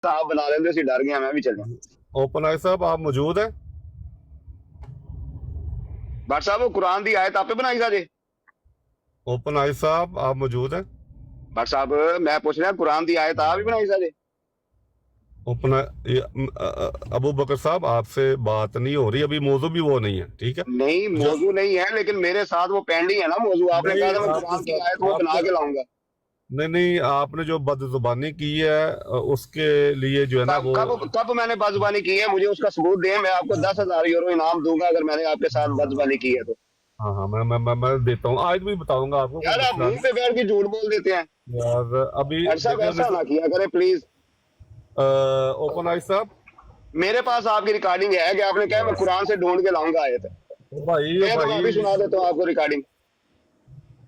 صاحب بنا لیندے سی ڈر گیا میں بھی چلیا اوپن آئی صاحب آپ موجود ہیں؟ بٹ صاحب وہ قرآن دی آیت آپ بنائی سا جی اوپن آئی صاحب آپ موجود ہیں؟ بٹ صاحب میں پوچھ رہا قرآن دی آیت آپ بھی بنائی سا جی اوپن ابو بکر صاحب آپ سے بات نہیں ہو رہی ابھی موضوع بھی وہ نہیں ہے ٹھیک ہے نہیں موضوع نہیں ہے لیکن میرے ساتھ وہ پینڈنگ ہے نا موضوع آپ نے کہا تھا میں قرآن کی آیت وہ بنا کے لاؤں گا نہیں آپ نے جو بد زبانی کی ہے اس کے لیے جو ہے نا وہ کب میں نے بدزبانی کی ہے مجھے اس کا ثبوت دیں میں آپ کو 10,000 یورو انعام دوں گا اگر میں نے آپ کے ساتھ بدزبانی کی ہے تو ہاں ہاں میں دیتا ہوں آج بھی بتاؤں گا آپ کو یار آپ منہ پہ بیٹھ کے جھوٹ بول دیتے ہیں یار ابھی صاحب ایسا نہ کیا کریں پلیز اوپن آئی صاحب میرے پاس آپ کی ریکارڈنگ ہے کہ آپ نے کہا میں قرآن سے ڈھونڈ کے لاؤں گا آیت بھائی میں تو ابھی سنا دیتا ہوں آپ کو ریکارڈنگ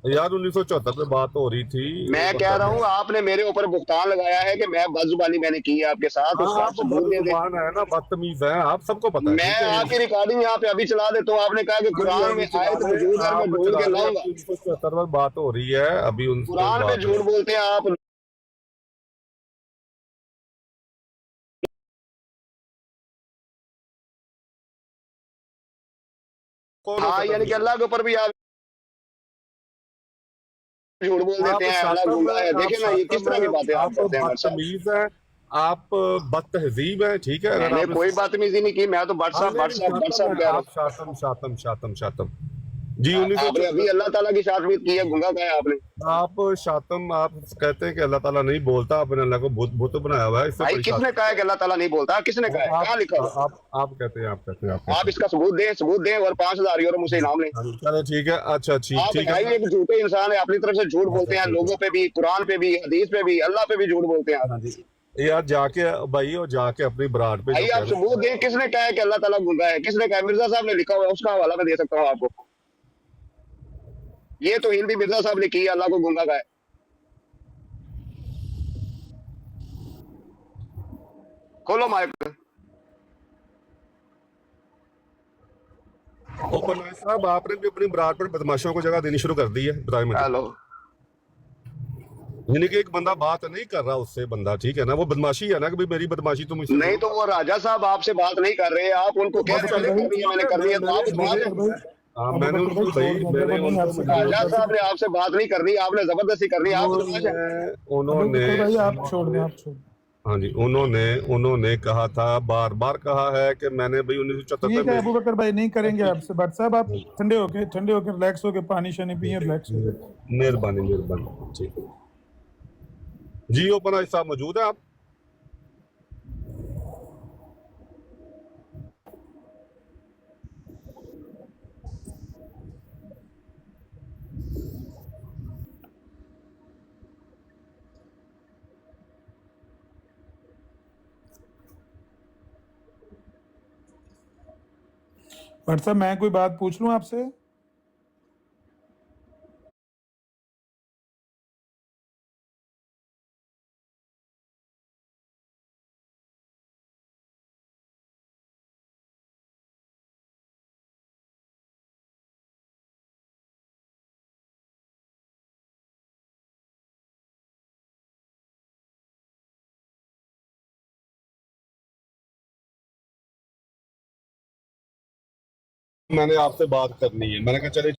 یار 1974 پہ بات ہو رہی تھی میں کہہ رہا ہوں آپ نے میرے اوپر بہتان لگایا ہے کہ میں بدزبانی میں نے کی ہے آپ کے ساتھ اس کا آپ ثبوت دے دیں ہے نا بدتمیز ہے آپ سب کو پتا ہے میں ٹھیک ہے آپ کی ریکارڈنگ یہاں پہ ابھی چلا دیتا ہوں آپ نے کہا کہ قرآن میں آیت موجود ہے میں آپ ڈھونڈ چلا کے رہے لاؤں گا ہیں 1974 میں بات ہو رہی ہے ابھی ان سے قرآن پہ بات جھوٹ بولتے ہیں آپ ہاں یعنی کہ اللہ کے اوپر بھی آپ جھوٹ بول دیتے ہیں اللہ گنگا ہے دیکھیں نا یہ کس طرح کی باتیں آپ کرتے ہیں بٹ صاحب بدتمیز ہیں آپ بد تہذیب ہیں ٹھیک ہے میں اگر نے آپ کوئی بدتمیزی نہیں کی میں تو بٹ صاحب بٹ صاحب بٹ صاحب کہہ رہا آپ شاتم جی ہوں آپ نے ابھی اللہ تعالیٰ کی شاخت کی ہے گنگا کہا ہے آپ نے آپ شاتم آپ کہتے ہیں کہ اللہ تعالیٰ نہیں بولتا آپ نے اللہ کو بت بنایا ہوا ہے اس سے بھائی بڑی کس نے کہا ہے کہ اللہ تعالیٰ نہیں بولتا کس نے کہا ہے کہاں لکھا ہوا آپ کہتے ہیں آپ اس کا ثبوت دیں اور 5,000 یورو مجھ سے انعام لیں چلے ٹھیک ہے اچھا آپ ٹھیک بھائی ہے ایک جھوٹے انسان ہے اپنی طرف سے جھوٹ بولتے ہیں لوگوں پہ بھی قرآن پہ بھی حدیث پہ بھی اللہ پہ بھی جھوٹ بولتے ہیں آپ یار جا کے بھائی اور جا کے اپنی براڈ پہ جو بھائی آپ ثبوت دیں کس نے کہا ہے کہ اللہ تعالیٰ گنگا ہے کس نے کہا ہے مرزا صاحب نے لکھا ہوا ہے اس کا حوالہ میں دے سکتا ہوں آپ کو یہ تو ہندی مرزا صاحب نے کی ہے اللہ کو گنگا کا ہے کھولو مائک اوپن صاحب آپ نے بھی اپنی براڈ پر بدماشوں کو جگہ دینی شروع کر دی ہے بتائیں مجھے ہیلو یعنی کہ ایک بندہ بات نہیں کر رہا اس سے بندہ ٹھیک ہے نا وہ بدماشی ہے نا کہ میری بدماشی تم اس سے نہیں تو وہ راجا صاحب آپ سے بات نہیں کر رہے آپ ان کو کہہ رہے میں نے کرنی ہے میں نے کرنی ہے تو آپ بات میں نے ان کو راجا صاحب نے آپ سے بات نہیں کرنی آپ نے زبردستی کرنی آپ بدماش ہیں انہوں نے ہاں جی انہوں نے کہا تھا بار بار کہا ہے کہ میں نے بھائی 1974 ٹھیک ہے ابو بکر بھائی نہیں کریں گے آپ سے بٹ صاحب آپ ٹھنڈے ہو کے ریلیکس ہو کے پانی شانی پیئیں ریلیکس ہو مہربانی ٹھیک جی اوپن آئی صاحب موجود ہیں آپ بٹ صاحب میں کوئی بات پوچھ لوں آپ سے میں نے آپ سے بات کرنی ہے میں نے کہا چلے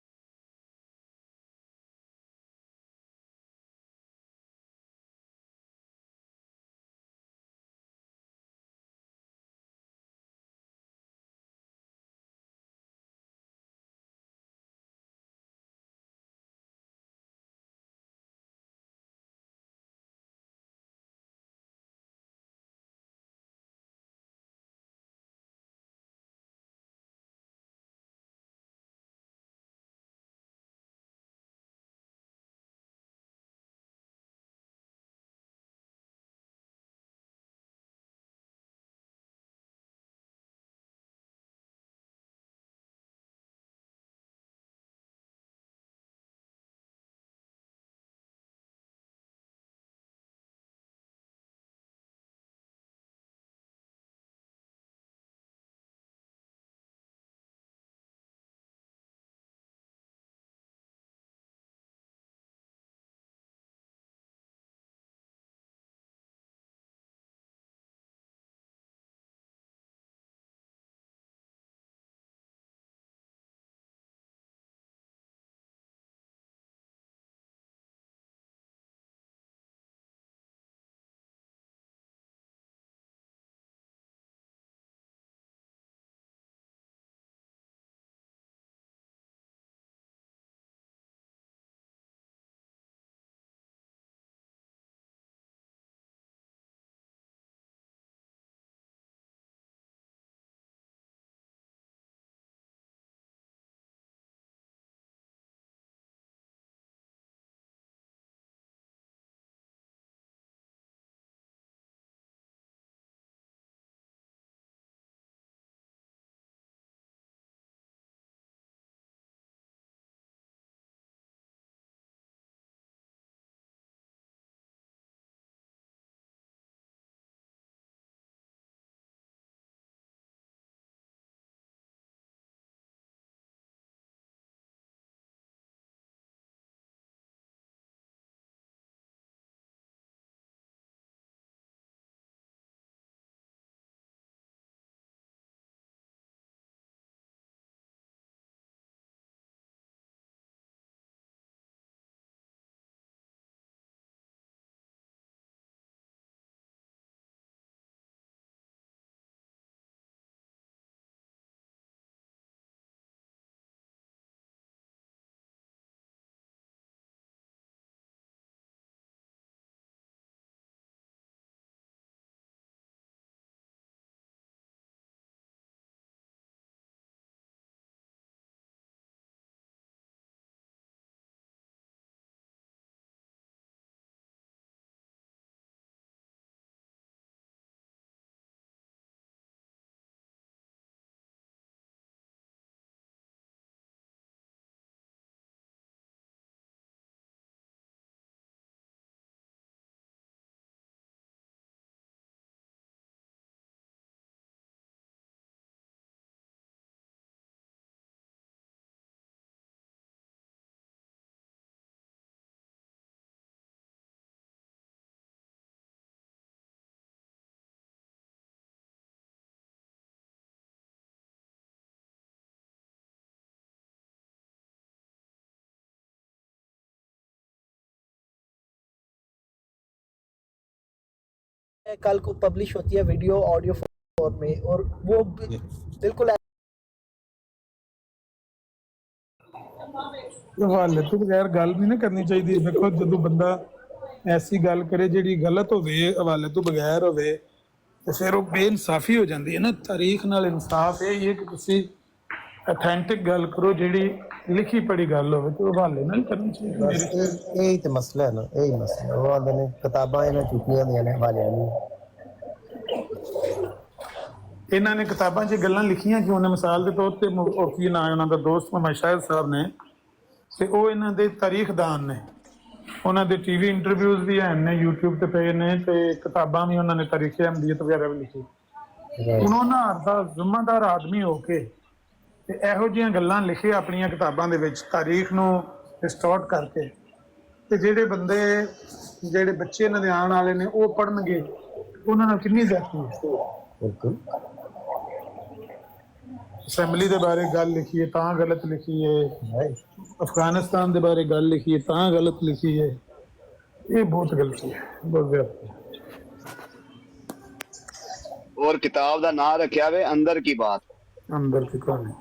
कल को पब्लिश होती है वीडियो ऑडियो फॉर्म में, और वो बिल्कुल हवाले तो बगैर गल नहीं ना करनी चाहिए। देखो जो बंदा ऐसी गल करे जी गलत हो हवाले तो बगैर हो तो फिर वो बेइंसाफी हो जाती है ना। तारीख नाल इंसाफ यही है कि तुसी अथेंटिक गल करो, जी लिखी पढ़ी गल हो तो हवाले नाल करनी चाहिए। बस यही तो मसला है ना, यही मसला वो आंदे ने किताबां इन्हां चुकियां होंदियां ने हवालियां दी। इन्हों ने किताबों 'ਚ ਗੱਲਾਂ ਲਿਖੀਆਂ ਕਿਉਂ ਨੇ? ਮਿਸਾਲ ਦੇ ਤੌਰ ਤੇ ਉਹ ਕੀ ਨਾਂ ਹੈ ਉਹਨਾਂ ਦਾ, ਦੋਸਤ ਮੁਹੰਮਦ ਸ਼ਾਹਿਦ ਸਾਹਿਬ ਨੇ, ਤੇ ਉਹ ਇਹਨਾਂ ਦੇ ਤਾਰੀਖਦਾਨ ਨੇ। ਉਹਨਾਂ ਦੇ ਟੀਵੀ ਇੰਟਰਵਿਊਜ਼ ਵੀ ਹਨ ਨੇ, YouTube ਤੇ ਪਏ ਨੇ, ਤੇ ਕਿਤਾਬਾਂ ਵੀ ਉਹਨਾਂ ਨੇ ਤਾਰੀਖ ਅਹਿਮਦੀਅਤ ਵਗੈਰਾ ਵੀ ਲਿਖੀ। ਹੁਣ ਉਹਨਾਂ ਦਾ ਜ਼ਿੰਮੇਦਾਰ ਆਦਮੀ ਹੋ ਕੇ ਤੇ ਇਹੋ ਜਿਹੀਆਂ ਗੱਲਾਂ ਲਿਖੇ ਆਪਣੀਆਂ ਕਿਤਾਬਾਂ ਦੇ ਵਿੱਚ, ਤਾਰੀਖ ਨੂੰ ਡਿਸਟੋਰਟ ਕਰਕੇ, ਤੇ ਜਿਹੜੇ ਬੰਦੇ ਜਿਹੜੇ ਬੱਚੇ ਇਹਨਾਂ ਦੇ ਆਉਣ ਵਾਲੇ ਨੇ ਉਹ ਪੜ੍ਹਨਗੇ, ਉਹਨਾਂ ਨਾਲ ਕਿੰਨੀ ਜ਼ਿਆਦਤੀ ਹੈ। बिल्कुल ਅਸੈਂਬਲੀ ਦੇ ਬਾਰੇ ਗੱਲ ਲਿਖੀ ਹੈ ਤਾਂ ਗਲਤ ਲਿਖੀ ਹੈ, ਅਫਗਾਨਿਸਤਾਨ ਦੇ ਬਾਰੇ ਗੱਲ ਲਿਖੀ ਹੈ ਤਾਂ ਗਲਤ ਲਿਖੀ ਹੈ। ਇਹ ਬਹੁਤ ਗਲਤੀ ਹੈ, ਬਹੁਤ ਜ਼ਿਆਦਾ। और किताब का नाम रखा हुआ अंदर की बात। अंदर की कहानी।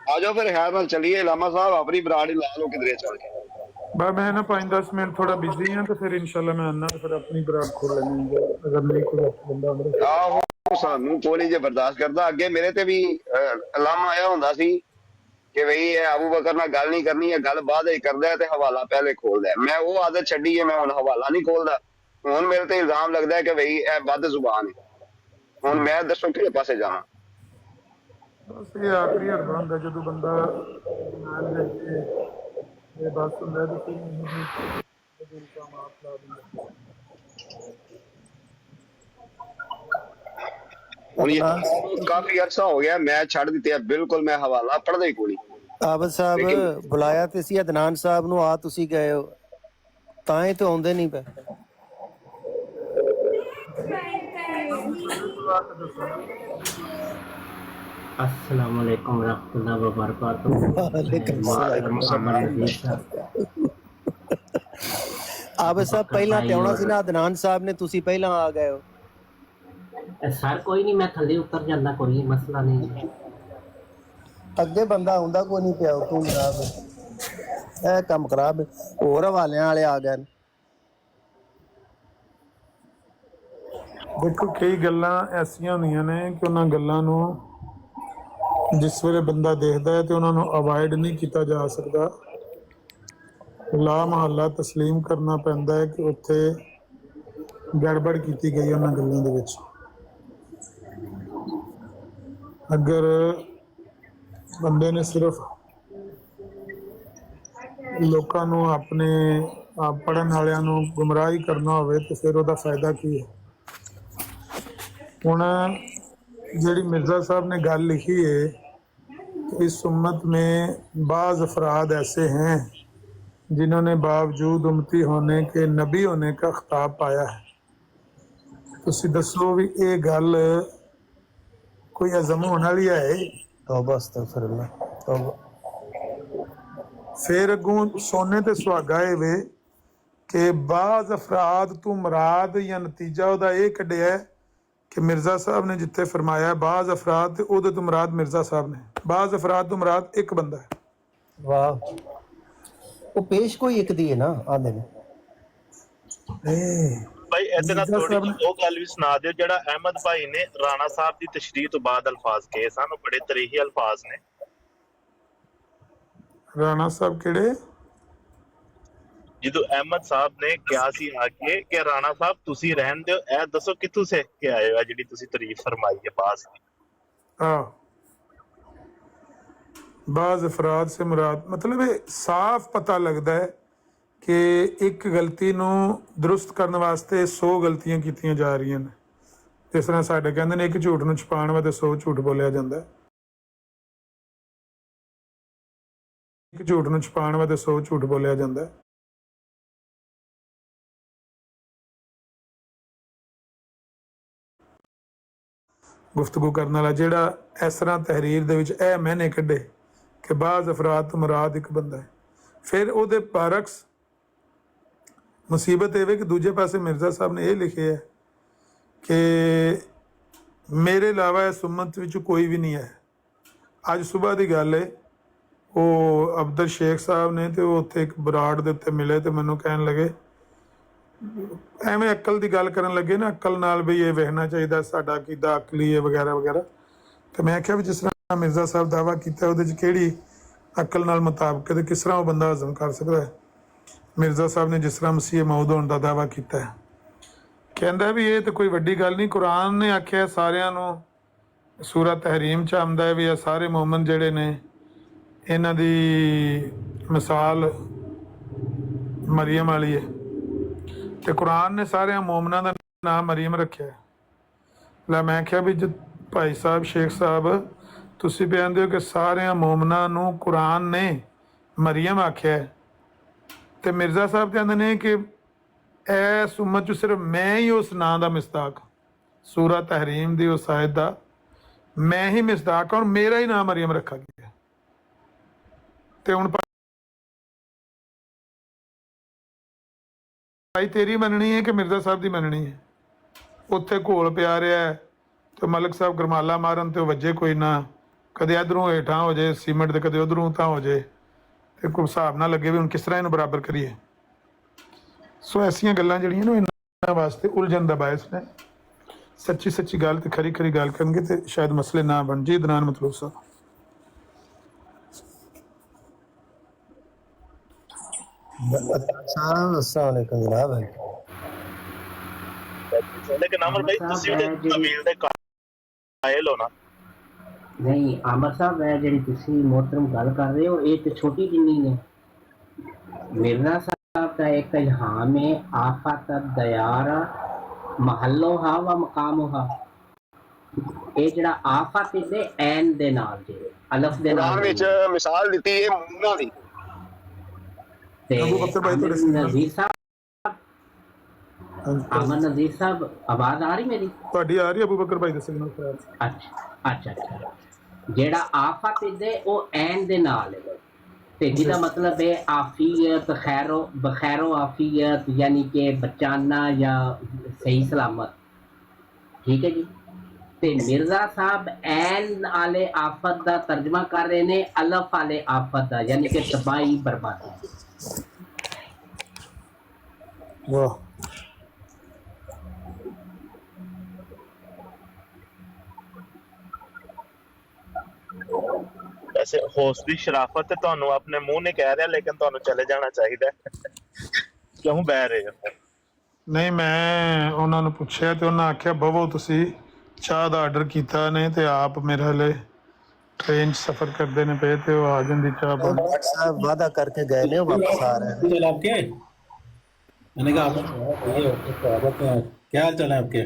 आ जाओ फिर खैर नाल चलिए लामा साहब, अपनी बराड़ी ला लो किधरे चल के। बस मैं ना 5-10 मिनट थोड़ा बिजी हाँ, तो फिर इंशाल्लाह मैं आना, फिर अपनी बरात खोल लेंगे अगर नहीं कोई बंदा अंदर। आहो सानू कोई नहीं जे बर्दाश्त करता। अगे मेरे ते भी लामा आया हुंदा सी कि भई अबू बकर नाल गल नहीं करनी है, गल बाद ही करदा है ते हवाला पहले खोलदा है। मैं वो आदत छड्डी है, मैं हुण हवाला नहीं खोलदा। हुण मेरे ते इल्जाम लगदा है कि भई ए बद जुबान है। हुण मैं दसो किहड़े पासे जावां? बस ये आखिरी हरबा होंदा जदों बंदा मान ले के ये बस होंदा है तो फिर नहीं काम आप ला दिंदा। हुण ये काफी अरसा हो गया, मैं छड़ दित्ते है बिल्कुल, मैं हवाला पढ़दा ही कोई नहीं। आबद साहब बुलाया ते सी अदनान साहब नु, आ तुसी गए हो तां ही तो आउंदे नहीं पे। अस्सलाम वालेकुम रहमतुल्लाहि व बरकातुहू। आबद साहब पहला ते आउणा सी ना अदनान साहब ने, तुसी पहला आ गए हो। सर कोई नहीं, मैं थल्ले उतर जांदा, कोई मसला नहीं। अगे बंदा आउंदा कोई नहीं पिया, तू खराब है, ए काम खराब है। होर हवालियां वाले आ गए। देखो कई गल्लां ऐसियां होंदियां ने कि उन्हां गल्लां नूं जिस वेले बंदा देखदा है तो उन्हां नूं अवॉइड नहीं किया जा सकता। ला महल्ला तस्लीम करना पैंदा है कि उत्थे गड़बड़ की गई उन्हां गल्लां दे विच। अगर बंदे ने सिर्फ लोकां नूं अपने पढ़न वालियां नूं गुमराही करना होवे तो फिर उहदा फायदा की है। हुण जिहड़ी मिर्ज़ा साहब ने गल लिखी है कि इस उम्मत में बाज़ अफराद ऐसे हैं जिन्होंने बावजूद उम्मती होने के नबी होने का खिताब पाया है। तुसीं दसो भी ये गल कोई अज़म होने वाली है? तौबा अस्तगफिरुल्लाह तौबा। फिर अगों सोने ते सुहागा ये वे कि बाज़ अफराद तो मुराद या नतीजा उहदा ये कढ़िया है कि मिर्ज़ा साहब ने जिथे फरमाया बाज़ अफराद, उहदे तो मुराद मिर्ज़ा साहब ने, बाज़ अफराद तो मुराद एक बंदा है। वाह, वो पेश कोई एक दी है ना आंदे ने। भाई ਇਹਦੇ ਨਾਲ ਥੋੜੀ ਜਿਹੀ ਉਹ ਗੱਲ ਵੀ ਸੁਣਾ ਦਿਓ ਜਿਹੜਾ ਅਹਿਮਦ ਭਾਈ ਨੇ ਰਾਣਾ ਸਾਹਿਬ ਦੀ ਤਸ਼ਰੀਹ ਤੋਂ ਬਾਅਦ ਅਲਫਾਜ਼ ਕਹੇ ਸਨ, ਉਹ ਬੜੇ ਤਰੀਹੀ ਅਲਫਾਜ਼ ਨੇ। ਰਾਣਾ ਸਾਹਿਬ ਕਿਹੜੇ? ਜਦੋਂ ਅਹਿਮਦ ਸਾਹਿਬ ਨੇ ਕਿਹਾ ਸੀ ਆ ਕੇ ਕਿ ਰਾਣਾ ਸਾਹਿਬ ਤੁਸੀਂ ਰਹਿਣ ਦਿਓ, ਇਹ ਦੱਸੋ ਕਿੱਥੋਂ ਸਿੱਖ ਕੇ ਆਏ ਹੋ ਜਿਹੜੀ ਤੁਸੀਂ ਤਾਰੀਫ फरमाई है बाज की? हाँ, बाज़ अफराद से मुराद मतलब है साफ पता लगता है कि एक गलती नूं दुरुस्त करने वास्ते 100 गलतियां कीतियां जा रही हैं। जिस तरह साडे कहंदे ने एक झूठ नूं छुपाउण वास्ते 100 झूठ बोलिया जांदा है, एक झूठ नूं छुपाउण वास्ते 100 झूठ बोलिया जांदा है। ਗੁਫ਼ਤਗੂ ਕਰਨ ਵਾਲਾ, ਜਿਹੜਾ ਇਸ ਤਰ੍ਹਾਂ ਤਹਿਰੀਰ ਦੇ ਵਿੱਚ ਇਹ ਮੈਨੇ ਕੱਢੇ ਕਿ ਬਾਜ਼ ਅਫਰਾਦ ਤੋਂ ਮੁਰਾਦ ਇੱਕ ਬੰਦਾ ਹੈ। ਫਿਰ ਉਹਦੇ ਬਰਅਕਸ ਮੁਸੀਬਤ ਇਹ ਵੇ ਕਿ ਦੂਜੇ ਪਾਸੇ ਮਿਰਜ਼ਾ ਸਾਹਿਬ ਨੇ ਇਹ ਲਿਖਿਆ ਹੈ ਕਿ ਮੇਰੇ ਇਲਾਵਾ ਇਸ ਉਮਤ ਵਿੱਚ ਕੋਈ ਵੀ ਨਹੀਂ ਹੈ। ਅੱਜ ਸਵੇਰ ਦੀ ਗੱਲ ਹੈ, ਉਹ ਅਬਦੁਲ ਸ਼ੇਖ ਸਾਹਿਬ ਨੇ ਤੇ ਉਹ ਉੱਥੇ ਇੱਕ ਬਰਾੜ ਦੇ ਉੱਤੇ ਮਿਲੇ ਤੇ ਮੈਨੂੰ ਕਹਿਣ ਲੱਗੇ, ਐਵੇਂ ਅਕਲ ਦੀ ਗੱਲ ਕਰਨ ਲੱਗੇ ਨਾ, ਅਕਲ ਨਾਲ ਵੀ ਇਹ ਵੇਖਣਾ ਚਾਹੀਦਾ ਸਾਡਾ ਕਿੱਦਾਂ ਅਕਲੀ ਹੈ ਵਗੈਰਾ ਵਗੈਰਾ। ਤੇ ਮੈਂ ਆਖਿਆ ਵੀ ਜਿਸ ਤਰ੍ਹਾਂ ਮਿਰਜ਼ਾ ਸਾਹਿਬ ਦਾਅਵਾ ਕੀਤਾ ਉਹਦੇ 'ਚ ਕਿਹੜੀ ਅਕਲ ਨਾਲ ਮੁਤਾਬਕ ਤੇ ਕਿਸ ਤਰ੍ਹਾਂ ਉਹ ਬੰਦਾ ਹਜ਼ਮ ਕਰ ਸਕਦਾ ਹੈ। ਮਿਰਜ਼ਾ ਸਾਹਿਬ ਨੇ ਜਿਸ ਤਰ੍ਹਾਂ ਮਸੀਹ ਮਊਦ ਹੋਣ ਦਾ ਦਾਅਵਾ ਕੀਤਾ ਹੈ, ਕਹਿੰਦਾ ਵੀ ਇਹ ਤਾਂ ਕੋਈ ਵੱਡੀ ਗੱਲ ਨਹੀਂ। ਕੁਰਾਨ ਨੇ ਆਖਿਆ ਸਾਰਿਆਂ ਨੂੰ, ਸੂਰਾ ਤਹਰੀਮ 'ਚ ਆਉਂਦਾ ਹੈ ਵੀ ਇਹ ਸਾਰੇ ਮੂਮਨ ਜਿਹੜੇ ਨੇ ਇਹਨਾਂ ਦੀ ਮਿਸਾਲ ਮਰੀਮ ਵਾਲੀ ਹੈ, ਤੇ ਕੁਰਾਨ ਨੇ ਸਾਰਿਆਂ ਮੂਮਨਾਂ ਦਾ ਨਾਮ ਮਰੀਮ ਰੱਖਿਆ ਹੈ। ਲੈ ਮੈਂ ਕਿਹਾ ਵੀ ਭਾਈ ਸਾਹਿਬ ਸ਼ੇਖ ਸਾਹਿਬ ਤੁਸੀਂ ਬਿਆਨਦੇ ਹੋ ਕਿ ਸਾਰਿਆਂ ਮੂਮਨਾਂ ਨੂੰ ਕੁਰਾਨ ਨੇ ਮਰੀਮ ਆਖਿਆ ਹੈ, ਤੇ ਮਿਰਜ਼ਾ ਸਾਹਿਬ ਕਹਿੰਦੇ ਨੇ ਕਿ ਇਸ ਉਮਤ 'ਚ ਸਿਰਫ ਮੈਂ ਹੀ ਉਸ ਨਾਂ ਦਾ ਮਿਸਦਾਕ, ਸੂਰਾ ਤਹਰੀਮ ਦੀ ਉਸ ਆਇਤ ਦਾ ਮੈਂ ਹੀ ਮਿਸਦਾਕ ਹਾਂ, ਔਰ ਮੇਰਾ ਹੀ ਨਾਮ ਮਰੀਮ ਰੱਖਾ ਗਿਆ। ਤੇ ਹੁਣ ਭਾਈ ਤੇਰੀ ਮੰਨਣੀ ਹੈ ਕਿ ਮਿਰਜ਼ਾ ਸਾਹਿਬ ਦੀ ਮੰਨਣੀ ਹੈ? ਉੱਥੇ ਘੋਲ ਪਿਆ ਰਿਹਾ ਹੈ ਤੇ ਮਲਕ ਸਾਹਿਬ ਗਰਮਾਲਾ ਮਾਰਨ ਤੇ ਉਹ ਵੱਜੇ ਕੋਈ ਨਾ, ਕਦੇ ਇੱਧਰੋਂ ਹੇਠਾਂ ਹੋ ਜਾਏ ਸੀਮੈਂਟ ਤੇ ਕਦੇ ਉੱਧਰੋਂ ਤਾਂ ਹੋ ਜਾਏ, ਤੇ ਕੋਈ ਹਿਸਾਬ ਨਾ ਲੱਗੇ ਵੀ ਹੁਣ ਕਿਸ ਤਰ੍ਹਾਂ ਇਹਨੂੰ ਬਰਾਬਰ ਕਰੀਏ। ਸੋ ਐਸੀਆਂ ਗੱਲਾਂ ਜਿਹੜੀਆਂ ਨਾ ਇਹਨਾਂ ਵਾਸਤੇ ਉਲਝਣ ਦਾ ਬਾਇਸ ਨੇ। ਸੱਚੀ ਸੱਚੀ ਗੱਲ ਤੇ ਖਰੀ ਖਰੀ ਗੱਲ ਕਰਨਗੇ ਤੇ ਸ਼ਾਇਦ ਮਸਲੇ ਨਾ ਬਣ ਜੀ। ਦਨਾਨ ਮਤਲਬ ਸਾਹਿਬ अस्सलाम वालेकुम जनाब। ਲੇਕਿਨ ਅਮਰ ਭਾਈ ਤੁਸੀਂ ਵੀ ਤਵੀਲ ਦੇ ਕਾਇਲ ਹੋ ਨਾ? ਨਹੀਂ ਆਮਰ ਸਾਹਿਬ, ਇਹ ਜਿਹੜੀ ਤੁਸੀਂ मोहतरम ਗੱਲ ਕਰ ਰਹੇ ਹੋ ਇਹ ਤੇ ਛੋਟੀ ਜਿੰਨੀ ਨੇ। मिर्जा साहब का एक इल्हाम है, आफत दयारा महलोहा व मकामोहा। ਇਹ ਜਿਹੜਾ ਆਫਤ ਦੇ ਐਨ ਦੇ ਨਾਲ ਜਿਹੜੇ ਅਲਫ ਦੇ ਨਾਲ ਕੁਰਾਨ ਵਿੱਚ ਮਿਸਾਲ ਦਿੱਤੀ ਹੈ ਮੂਮਨਾਂ ਦੀ। ਤੇ ਅਬੂ ਬਕਰ ਭਾਈ ਤੁਹਾਡੇ ਨਜ਼ੀਰ ਸਾਹਿਬ, ਅਮਨ ਨਜ਼ੀਰ ਸਾਹਿਬ ਆਵਾਜ਼ ਆ ਰਹੀ ਮੇਰੀ? ਤੁਹਾਡੀ ਆ ਰਹੀ ਅਬੂ ਬਕਰ ਭਾਈ ਦੱਸੋ ਨਾ। ਅੱਛਾ ਜਿਹੜਾ ਆਫਤ ਦੇ ਉਹ ਐਨ ਦੇ ਨਾਲ ਹੈ, ਤੇ ਜਿਹਦਾ ਮਤਲਬ ਹੈ ਆਫੀਅਤ ਬਖੈਰੋ ਆਫੀਅਤ, ਯਾਨੀ ਕਿ ਬਚਾਨਾ ਜਾਂ ਸਹੀ ਸਲਾਮਤ। ਠੀਕ ਹੈ ਜੀ। ਤੇ ਮਿਰਜ਼ਾ ਸਾਹਿਬ ਐਨ ਆਲੇ ਆਫਤ ਦਾ ਤਰਜਮਾ ਕਰ ਰਹੇ ਨੇ ਅਲਫ ਆਲੇ ਆਫਤ ਦਾ, ਯਾਨੀ ਕਿ ਤਬਾਹੀ ਬਰਬਾਦੀ। ਵਾਹ ਵੈਸੇ ਹੋਸ਼ ਦੀ ਸ਼ਰਾਫਤ ਤੇ ਤੁਹਾਨੂੰ ਆਪਣੇ ਮੂੰਹ ਨੇ ਕਹਿ ਰਿਹਾ, ਲੇਕਿਨ ਤੁਹਾਨੂੰ ਚਲੇ ਜਾਣਾ ਚਾਹੀਦਾ। ਕਿਉਂ ਬਹਿ ਰਹੇ ਹੋ? ਨਹੀਂ, ਮੈਂ ਉਹਨਾਂ ਨੂੰ ਪੁੱਛਿਆ ਤੇ ਉਹਨਾਂ ਆਖਿਆ ਬਵੋ ਤੁਸੀਂ ਚਾਹ ਦਾ ਆਰਡਰ ਕੀਤਾ ਨੇ ਤੇ ਆਪ ਮੇਰੇ ਹਲੇ ट्रेन सफर करते ने पे थे वो आ जंदी चाह पर साहब वादा करके गए ने वापस आ रहे हैं। चल आपके मैंने कहा आप क्या हाल चाल है आपके?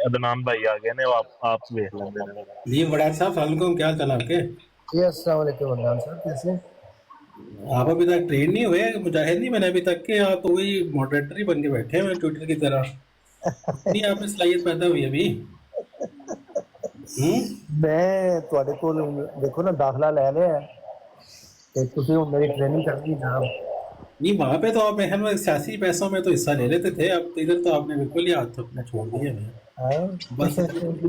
अदनान भाई आ गए ने, आप देख लेंगे। जी बड़ा साहब सलाम अलैकुम, क्या हाल चाल है आपके? जी अस्सलाम वालेकुम अदनान साहब, कैसे? आप अभी तक ट्रेन नहीं हुए, मुजाहिद नहीं बने अभी तक के? आप तो वही मॉडरेटर ही बन के बैठे हैं ट्विटर की तरह। नहीं आप में सलाहियत पैदा हुई अभी? मैं ਤੁਹਾਡੇ ਕੋਲ देखो ना दाखला ले लिया ਤੇ ਤੁਸੀਂ ਹੁਣ ਮੇਰੀ ट्रेनिंग करनी जनाब। नहीं वहाँ पे तो आप हम सियासी पैसों में तो हिस्सा ले लेते थे, अब तो इधर तो आपने बिल्कुल ही हाथ अपने छोड़ दिए हैं। बस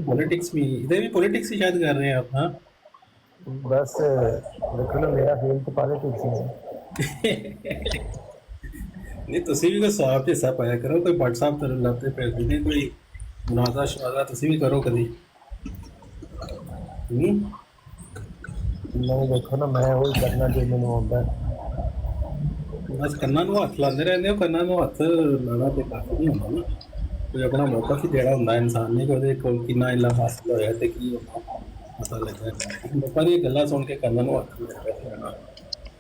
पॉलिटिक्स में इधर भी पॉलिटिक्स ही शायद कर रहे हैं आप? हाँ बस देखो ना मेरा खेल तो पॉलिटिक्स है। नहीं ਤੁਸੀਂ ਵੀ ਕੋਈ ਸਵਾਬ ਤੇ ਹਿੱਸਾ ਪਾਇਆ ਕਰੋ, ਕੋਈ WhatsApp ਤੇ ਲੱਭਦੇ ਪੈਸੇ ਨਹੀਂ, ਕੋਈ ਮੁਨਾਜ਼ਾ ਸ਼ਵਾਜ਼ਾ ਤੁਸੀਂ ਵੀ ਕਰੋ ਕਦੀ। नहीं देखो ना मैं वही करना जो मैंने आंदा। बस ਕੰਨਾਂ ਨੂੰ ਹੱਥ ਲਾਉਂਦੇ ਰਹਿੰਦੇ ਹੋ, ਕੰਨਾਂ ਨੂੰ ਹੱਥ ਲਾਣਾ ਤੇ ਕਾਫੀ ਨਹੀਂ ਹੁੰਦਾ ਨਾ, ਕੋਈ ਆਪਣਾ ਮੌਕਾ ਵੀ ਦੇਣਾ ਹੁੰਦਾ ਇਨਸਾਨ ਨੇ ਕਿ ਉਹਦੇ ਕੋਲ ਕਿੰਨਾ ਇਲਾ ਹਾਸਲ ਹੋਇਆ ਤੇ ਕੀ ਹੋਣਾ ਪਤਾ ਲੱਗਾ। ਲੋਕਾਂ ਦੀਆਂ ਗੱਲਾਂ ਸੁਣ ਕੇ ਕੰਨਾਂ ਨੂੰ ਹੱਥ ਲਾਉਣਾ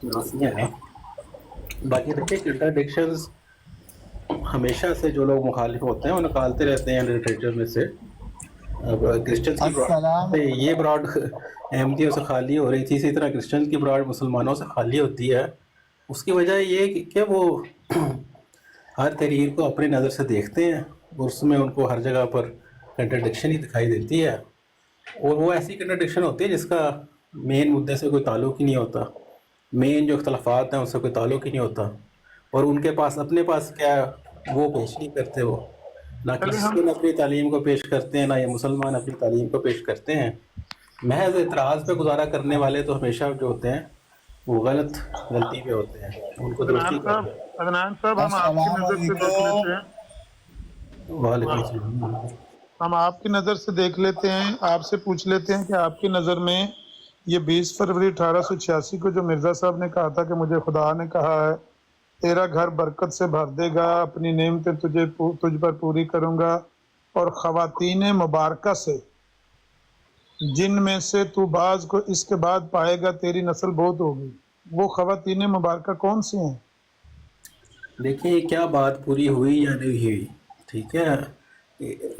नासियाँ हैं। बाकी देखिए कंट्राडिक्शंस हमेशा से जो लोग मुखालिफ होते हैं वो निकालते रहते हैं लिटरेचर में से। अब क्रिश्चियंस की ये ब्रॉड अहमदियों से खाली हो रही थी, इसी तरह क्रिश्चियंस की ब्रॉड मुसलमानों से खाली होती है। उसकी वजह ये कि वो हर तहरीर को अपनी नज़र से देखते हैं और उसमें उनको हर जगह पर कंट्राडिक्शन ही दिखाई देती है। اور وہ ایسی کنٹرڈکشن ہوتی ہے جس کا مین مدعے سے کوئی تعلق ہی نہیں ہوتا، مین جو اختلافات ہیں اس سے کوئی تعلق ہی نہیں ہوتا، اور ان کے پاس اپنے پاس کیا ہے وہ پیش نہیں کرتے، وہ نہ کرسچن اپنی تعلیم کو پیش کرتے ہیں، نہ یہ مسلمان اپنی تعلیم کو پیش کرتے ہیں۔ محض اعتراض پہ گزارا کرنے والے تو ہمیشہ جو ہوتے ہیں وہ غلطی پہ ہوتے ہیں، ان کو درستی کرتے ہیں۔ عدنان صاحب ہم آپ کی نظر سے دیکھ لیتے ہیں، وعلیکم السلام۔ ہم آپ کی نظر سے دیکھ لیتے ہیں، آپ سے پوچھ لیتے ہیں کہ آپ کی نظر میں یہ 20 فروری 1886 کو جو مرزا صاحب نے کہا تھا کہ مجھے خدا نے کہا ہے تیرا گھر برکت سے بھر دے گا، اپنی نعمتیں تجھ پر پوری کروں گا، اور خواتین مبارکہ سے جن میں سے تو بعض کو اس کے بعد پائے گا تیری نسل بہت ہوگی، وہ خواتین مبارکہ کون سی ہیں؟ دیکھیں کیا بات پوری ہوئی یا نہیں ہوئی، ٹھیک ہے،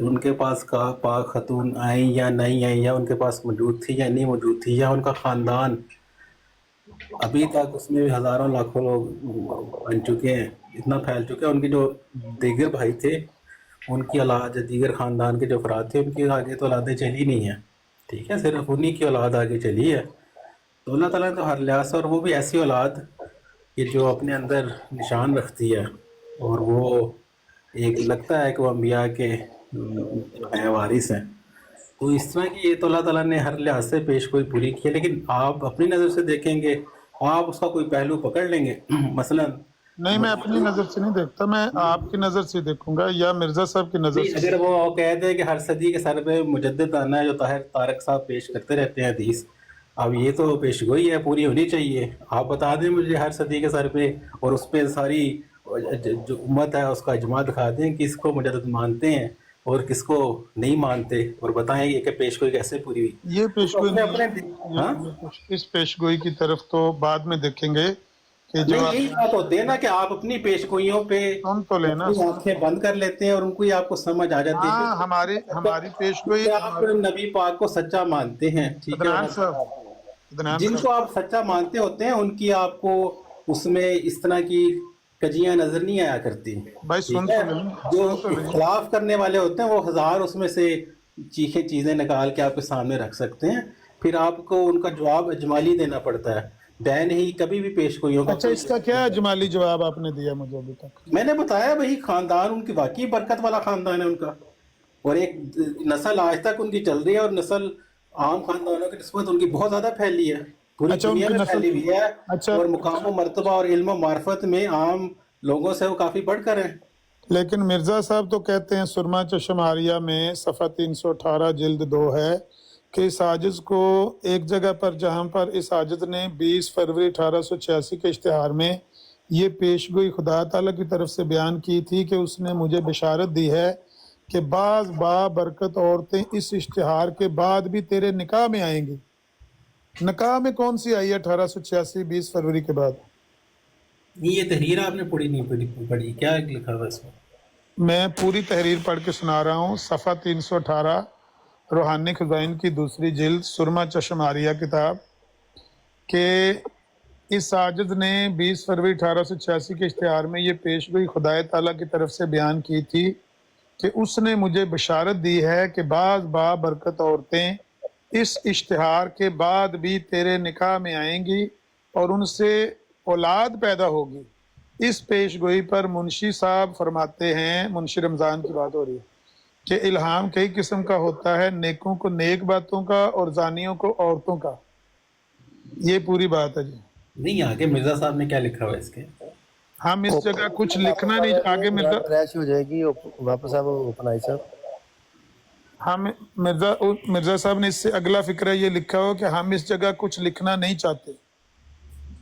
ان کے پاس کا پاک خاتون آئیں یا نہیں آئیں، یا ان کے پاس موجود تھی یا نہیں موجود تھی، یا ان کا خاندان ابھی تک اس میں بھی ہزاروں لاکھوں لوگ بن چکے ہیں، اتنا پھیل چکے ہیں، ان کے جو دیگر بھائی تھے ان کی اولاد، دیگر خاندان کے جو افراد تھے ان کی آگے تو اولادیں چلی نہیں ہیں، ٹھیک ہے، صرف انہی کی اولاد آگے چلی ہے۔ تو اللہ تعالیٰ نے تو ہر لحاظ سے، اور وہ بھی ایسی اولاد کہ جو اپنے اندر نشان رکھتی ہے، اور وہ ایک لگتا ہے کہ وہ انبیاء کے ہیں وارث ہیں، تو اس طرح کی یہ تو اللہ تعالیٰ نے ہر لحاظ سے پیش گوئی پوری کی ہے۔ لیکن آپ اپنی نظر سے دیکھیں گے، آپ اس کا کوئی پہلو پکڑ لیں گے، مثلا نہیں، میں اپنی نظر سے نہیں دیکھتا، میں آپ کی نظر سے دیکھوں گا یا مرزا صاحب کی نظر سے۔ اگر وہ کہتے ہیں کہ ہر صدی کے سر پہ مجدد آنا ہے جو طاہر طارق صاحب پیش کرتے رہتے ہیں حدیث، اب یہ تو پیش گوئی ہے، پوری ہونی چاہیے، آپ بتا دیں مجھے ہر صدی کے سر پہ، اور اس پہ ساری جو امت ہے اس کا اجماع دکھا دیں کس کو مجدد مانتے ہیں اور کس کو نہیں مانتے، اور بتائیں یہ کہ پیش گوئی کیسے پوری ہوئی۔ یہ پیش گوئی ہاں اس پیش گوئی کی طرف تو بعد میں دیکھیں گے کہ جو نہیں، یہی بات ہوتی ہے نا کہ آپ اپنی پیش گوئیوں پہ سن تو لینا، اپنی آنکھیں بند کر لیتے ہیں اور ان کو ہی آپ کو سمجھ آ جاتی ہے ہاں ہماری پیش گوئی، کہ آپ نبی پاک کو سچا مانتے ہیں، ٹھیک ہے، جن کو آپ سچا مانتے ہوتے ہیں ان کی آپ کو اس میں اس طرح کی کجیاں نظر نہیں آیا کرتی، بھائی سن ٹھیک ہے، تو لیں، جو سن تو لیں۔ اختلاف کرنے والے ہوتے ہیں وہ ہزار اس میں سے چیخیں چیزیں نکال کے آپ کے سامنے رکھ سکتے ہیں، پھر آپ کو ان کا جواب اجمالی دینا پڑتا ہے، بے نہیں کبھی بھی پیش گوئیوں کا۔ اچھا، اس کا کیا اجمالی جواب آپ نے دیا مجھے ابھی تک؟ میں نے بتایا بھائی خاندان ان کی واقعی برکت والا خاندان ہے ان کا، اور ایک نسل آج تک ان کی چل رہی ہے، اور نسل عام خاندانوں کی نسبت ان کی بہت زیادہ پھیلی ہے، پوری اچھا، ان دنیا کی میں نسل، پھیلی ہوئی ہے، اچھا، اور مقام و مرتبہ اور علم و معرفت میں عام لوگوں سے وہ کافی بڑھ کر ہیں۔ لیکن مرزا صاحب تو کہتے ہیں سرما چشم آریہ میں صفحہ 318 جلد 2 ہے کہ اس عاجز کو ایک جگہ پر، جہاں پر اس عاجز نے 20 فروری 1886 کے اشتہار میں یہ پیش گوئی خدا تعالیٰ کی طرف سے بیان کی تھی کہ اس نے مجھے بشارت دی ہے کہ بعض برکت عورتیں اس اشتہار کے بعد بھی تیرے نکاح میں آئیں گی۔ نکاح میں کون سی آئی ہے 1886 20 فروری کے بعد؟ یہ تحریر آپ نے پڑھی کیا لکھا ہوا اس میں؟ میں پوری تحریر پڑھ کے سنا رہا ہوں، صفحہ 318 روحانی خزائن کی دوسری جلد، سرما چشم آریہ کتاب، کہ اس عاجز نے 20 فروری 1886 کے اشتہار میں یہ پیش گوئی خدائے تعالیٰ کی طرف سے بیان کی تھی کہ اس نے مجھے بشارت دی ہے کہ بعض برکت عورتیں اس اشتہار کے بعد بھی تیرے نکاح میں آئیں گی اور ان سے اولاد پیدا ہوگی۔ اس پیش گوئی پر منشی صاحب فرماتے ہیں، منشی رمضان کی بات ہو رہی ہے، کہ الہام کئی قسم کا ہوتا ہے، نیکوں کو نیک باتوں کا اور زانیوں کو عورتوں کا۔ یہ پوری بات ہے جی۔ نہیں، آگے مرزا صاحب نے کیا لکھا ہوا اس کے؟ ہم اس جگہ کچھ لکھنا نہیں، آگے کریش ہو جائے گی واپس آپ اپنائی صاحب۔ ہم مرزا صاحب نے اس سے اگلا فقرہ یہ لکھا ہو کہ ہم اس جگہ کچھ لکھنا نہیں چاہتے۔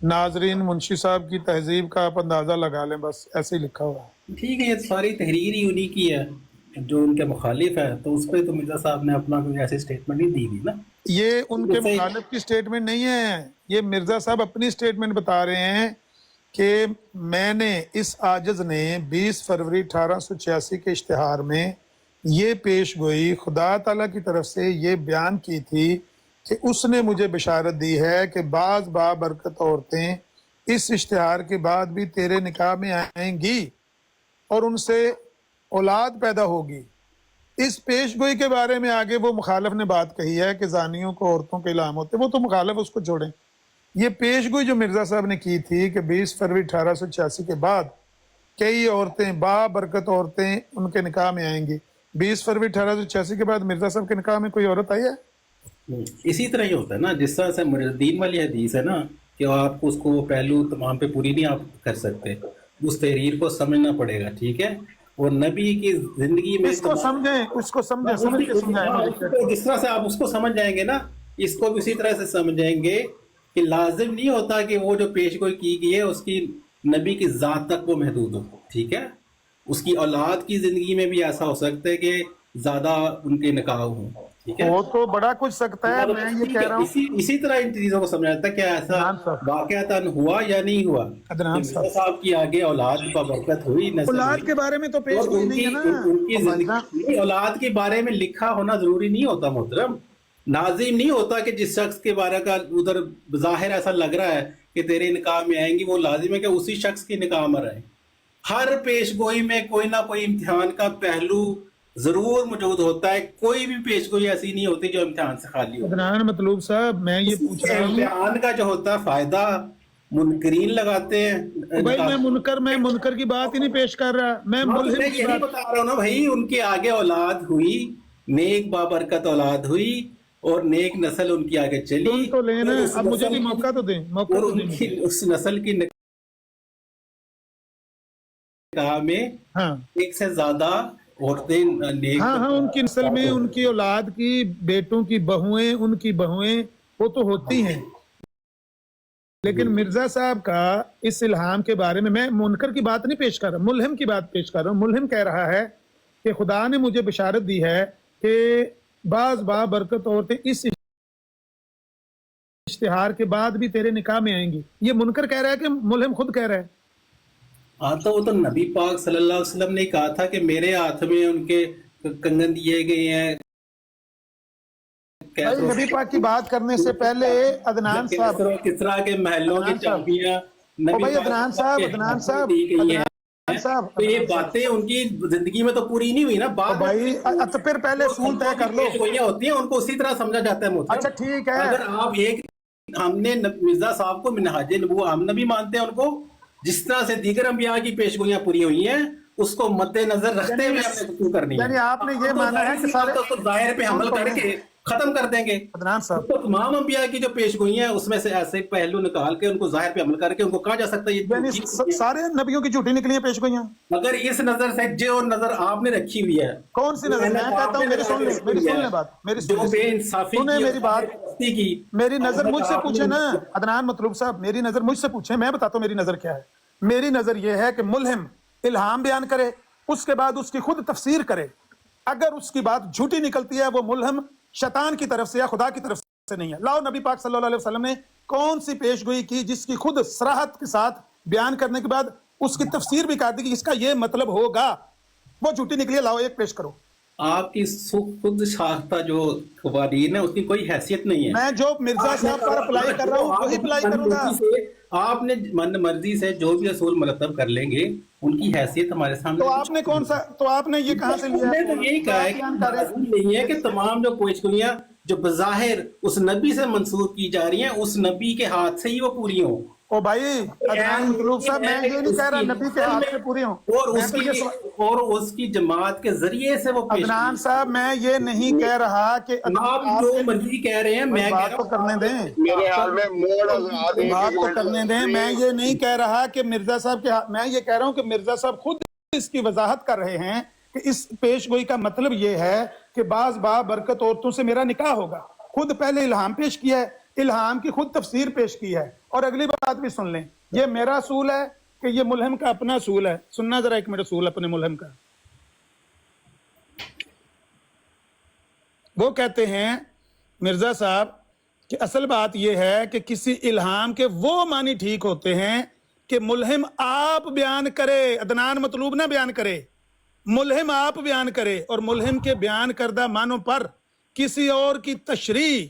ناظرین منشی صاحب کی تہذیب کا آپ اندازہ لگا لیں، بس ایسے ہی لکھا ہوا ہے۔ ٹھیک ہے، یہ ساری تحریر ہی انہی کی ہے جو ان کے مخالف ہے، تو اس پہ تو مرزا صاحب نے اپنا کوئی ایسی اسٹیٹمنٹ نہیں دی تھی نا۔ یہ ان کے مخالف کی سٹیٹمنٹ نہیں ہے، یہ مرزا صاحب اپنی سٹیٹمنٹ بتا رہے ہیں کہ میں نے، اس عاجز نے 20 فروری 1886 کے اشتہار میں یہ پیش گوئی خدا تعالیٰ کی طرف سے یہ بیان کی تھی کہ اس نے مجھے بشارت دی ہے کہ بعض برکت عورتیں اس اشتہار کے بعد بھی تیرے نکاح میں آئیں گی اور ان سے اولاد پیدا ہوگی، اس پیش گوئی کے بارے میں آگے وہ مخالف نے بات کہی ہے کہ زانیوں کو عورتوں کے الہام ہوتے، وہ تو مخالف، اس کو چھوڑیں. یہ پیش گوئی جو مرزا صاحب نے کی تھی کہ 20 فروری 1886 کے بعد کئی عورتیں، بابرکت عورتیں ان کے نکاح میں آئیں گی. 20 فروری 1886 کے بعد مرزا صاحب کے نکاح میں کوئی عورت آئی ہے؟ اسی طرح ہی ہوتا ہے نا، جس طرح سے مرزدین والی حدیث ہے نا کہ آپ کو اس کو پہلو تمام پہ پوری نہیں آپ کر سکتے، اس تحریر کو سمجھنا پڑے گا، ٹھیک ہے. اور نبی کی زندگی میں اس کو سمجھیں، اس کو سمجھیں، سمجھ کے سمجھائیں. جس طرح سے آپ اس کو سمجھ جائیں گے نا، اس کو بھی اسی طرح سے سمجھیں گے کہ لازم نہیں ہوتا کہ وہ جو پیش گوئی کی گئی ہے اس کی نبی کی ذات تک وہ محدود ہو، ٹھیک ہے. اس کی اولاد کی زندگی میں بھی ایسا ہو سکتا ہے کہ زیادہ ان کے نکاح ہوں، ٹھیک ہے. وہ تو بڑا کچھ سکتا ہے، میں یہ کہہ رہا ہوں اسی طرح ان چیزوں کو سمجھا جاتا ہے کہ ایسا واقعتاً ہوا یا نہیں ہوا. عدنان صاحب کی آگے اولاد کا برکت ہوئی، اولاد کے بارے میں تو پیش گوئی نہیں ہے نا. ان کی زندگی اولاد کے بارے میں لکھا ہونا ضروری نہیں ہوتا محترم. لازم نہیں ہوتا کہ جس شخص کے بارے کا ادھر ظاہر ایسا لگ رہا ہے کہ تیرے نکاح میں آئیں گی، وہ لازم ہے کہ اسی شخص کے نکاح میں رہے. ہر پیش گوئی میں کوئی نہ کوئی امتحان کا پہلو ضرور موجود ہوتا ہے. کوئی بھی پیش گوئی ایسی نہیں ہوتی جو امتحان سے خالی ہو. عدنان مطلوب صاحب میں یہ پوچھ رہا ہوں، امتحان کا جو ہوتا ہے فائدہ منکرین لگاتے ہیں. بھائی میں منکر کی بات ہی نہیں پیش کر رہا، میں ملحد کی یہی بات. بتا رہا ہوں نا بھائی، ان کے آگے اولاد ہوئی، نیک بابرکت اولاد ہوئی اور نیک نسل ان کی آگے چلی. تم تو لینا، اب مجھے بھی موقع تو دیں، موقع اور تو ان کی دیں. اس نسل کی نکاح میں ہاں ایک سے زیادہ عورتیں نیک. ہاں ان کی نسل میں ان کی اولاد کی بیٹوں کی بہویں، ان کی بہویں وہ تو ہوتی ہیں. لیکن مرزا صاحب کا اس الہام کے بارے میں منکر کی بات نہیں پیش کر رہا، ملہم کی بات پیش کر رہا ہوں. ملہم کہہ رہا ہے کہ خدا نے مجھے بشارت دی ہے کہ بعض بابرکت عورتیں اس اشتہار کے بعد بھی تیرے نکاح میں آئیں گی. یہ منکر کہہ رہا ہے کہ ملہم خود کہہ رہا ہے؟ تو وہ تو نبی پاک صلی اللہ علیہ وسلم نے کہا تھا کہ میرے ہاتھ میں ان کے کنگن دیے گئے ہیں. بھائی نبی پاک کی بات کرنے سے پہلے عدنان صاحب، کس طرح کے محلوں کی چابیاں نبی عدنان صاحب تو یہ باتیں ان کی زندگی میں تو پوری نہیں ہوئی نا. بھائی پھر پہلے اصول طے کر لو. ہوتی ہیں ان کو اسی طرح سمجھا جاتا ہے. اچھا ٹھیک ہے، اگر آپ ایک ہم نے مرزا صاحب کو منہاج نبوت ہم نبی مانتے ہیں ان کو، جس طرح سے دیگر انبیاء کی پیش گوئیاں پوری ہوئی ہیں اس کو مد نظر رکھتے ہوئے ہم نے گفتگو کرنی ہے. یعنی آپ نے یہ مانا ہے کہ سارے ظاہر پہ حمل کر کے ختم کر دیں گے. عدنان صاحب تو تمام انبیاء کی جو پیش گوئی ہیں اس میں سے ایسے پہلو نکال کے ان کو ظاہر پہ عمل کر کے ان کو کہا جا سکتا ہے یعنی سارے نبیوں کی جھوٹی نکلی ہیں پیش گوئیاں. مگر اس نظر سے جو نظر آپ نے رکھی ہوئی ہے، کون سی نظر؟ میں کہتا ہوں میری سن لیں بات، میری جو بے انصافی سنیں میری بات. کی میری نظر مجھ سے پوچھے نا عدنان مطلوب صاحب، میری نظر مجھ سے پوچھے، میں بتاتا ہوں میری نظر کیا ہے. میری نظر یہ ہے کہ ملہم الہام بیان کرے، اس کے بعد اس کی خود تفسیر کرے. اگر اس کی بات جھوٹی نکلتی ہے وہ ملہم شیطان کی طرف سے یا خدا کی طرف سے نہیں ہے. لاؤ نبی پاک صلی اللہ علیہ وسلم نے کون سی پیش گوئی کی جس کی خود صراحت کے ساتھ بیان کرنے کے بعد اس کی تفسیر بھی کر دی کہ اس کا یہ مطلب ہوگا، وہ جھوٹی نکلی ہے. لاؤ ایک پیش کرو. آپ کی خود ساختہ جو قوانین ہے اس کی کوئی حیثیت نہیں ہے. میں جو مرزا صاحب پر اپلائی کر رہا ہوں وہی اپلائی کروں گا. آپ نے من مرضی سے جو بھی اصول مرتب کر لیں گے ان کی حیثیت ہمارے سامنے. تو آپ نے کون سا، تو آپ نے یہ کہاں سے لیا؟ میں تو یہی کہا ہے کہ نہیں ہے کہ تمام جو پیش گوئیاں جو بظاہر اس نبی سے منسوخ کی جا رہی ہیں اس نبی کے ہاتھ سے ہی وہ پوری ہوں. او بھائی عدنان مطلوب صاحب، میں یہ نہیں کہہ رہا نبی کے ہاتھ سے پوری ہوں، اور اس کی جماعت کے ذریعے سے وہ پیش. عدنان صاحب میں یہ نہیں کہہ رہا کہ آپ جو مرضی کہہ رہے ہیں، میں بات تو کرنے دیں، میرے حال میں بات تو کرنے دیں. میں یہ نہیں کہہ رہا کہ مرزا صاحب کے ہاتھ، میں یہ کہہ رہا ہوں کہ مرزا صاحب خود اس کی وضاحت کر رہے ہیں کہ اس پیش گوئی کا مطلب یہ ہے کہ بعض بابرکت عورتوں سے میرا نکاح ہوگا. خود پہلے الہام پیش کیا ہے، الہام کی خود تفسیر پیش کی ہے. اور اگلی بات بھی سن لیں، یہ میرا اصول ہے کہ یہ ملہم کا اپنا اصول ہے. سننا ذرا ایک منٹ اصول اپنے ملہم کا. وہ کہتے ہیں مرزا صاحب کہ اصل بات یہ ہے کہ کسی الہام کے وہ معنی ٹھیک ہوتے ہیں کہ ملہم آپ بیان کرے، عدنان مطلوب نہ بیان کرے، ملہم آپ بیان کرے. اور ملہم کے بیان کردہ معنوں پر کسی اور کی تشریح،